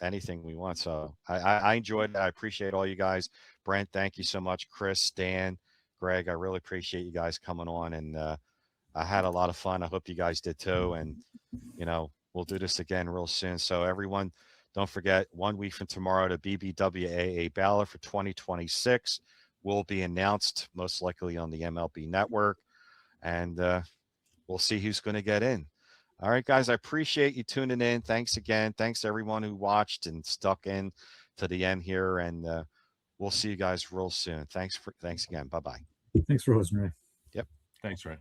anything we want. So I enjoyed it. I appreciate all you guys. Brent, thank you so much. Chris, Dan, Greg, I really appreciate you guys coming on, and I had a lot of fun. I hope you guys did too. And, we'll do this again real soon. So everyone, don't forget, 1 week from tomorrow, the BBWAA Ballot for 2026 will be announced, most likely on the MLB Network. And we'll see who's going to get in. All right, guys, I appreciate you tuning in. Thanks again. Thanks to everyone who watched and stuck in to the end here. And we'll see you guys real soon. Thanks again. Bye-bye. Thanks, Rosemary. Yep. Thanks, Ray.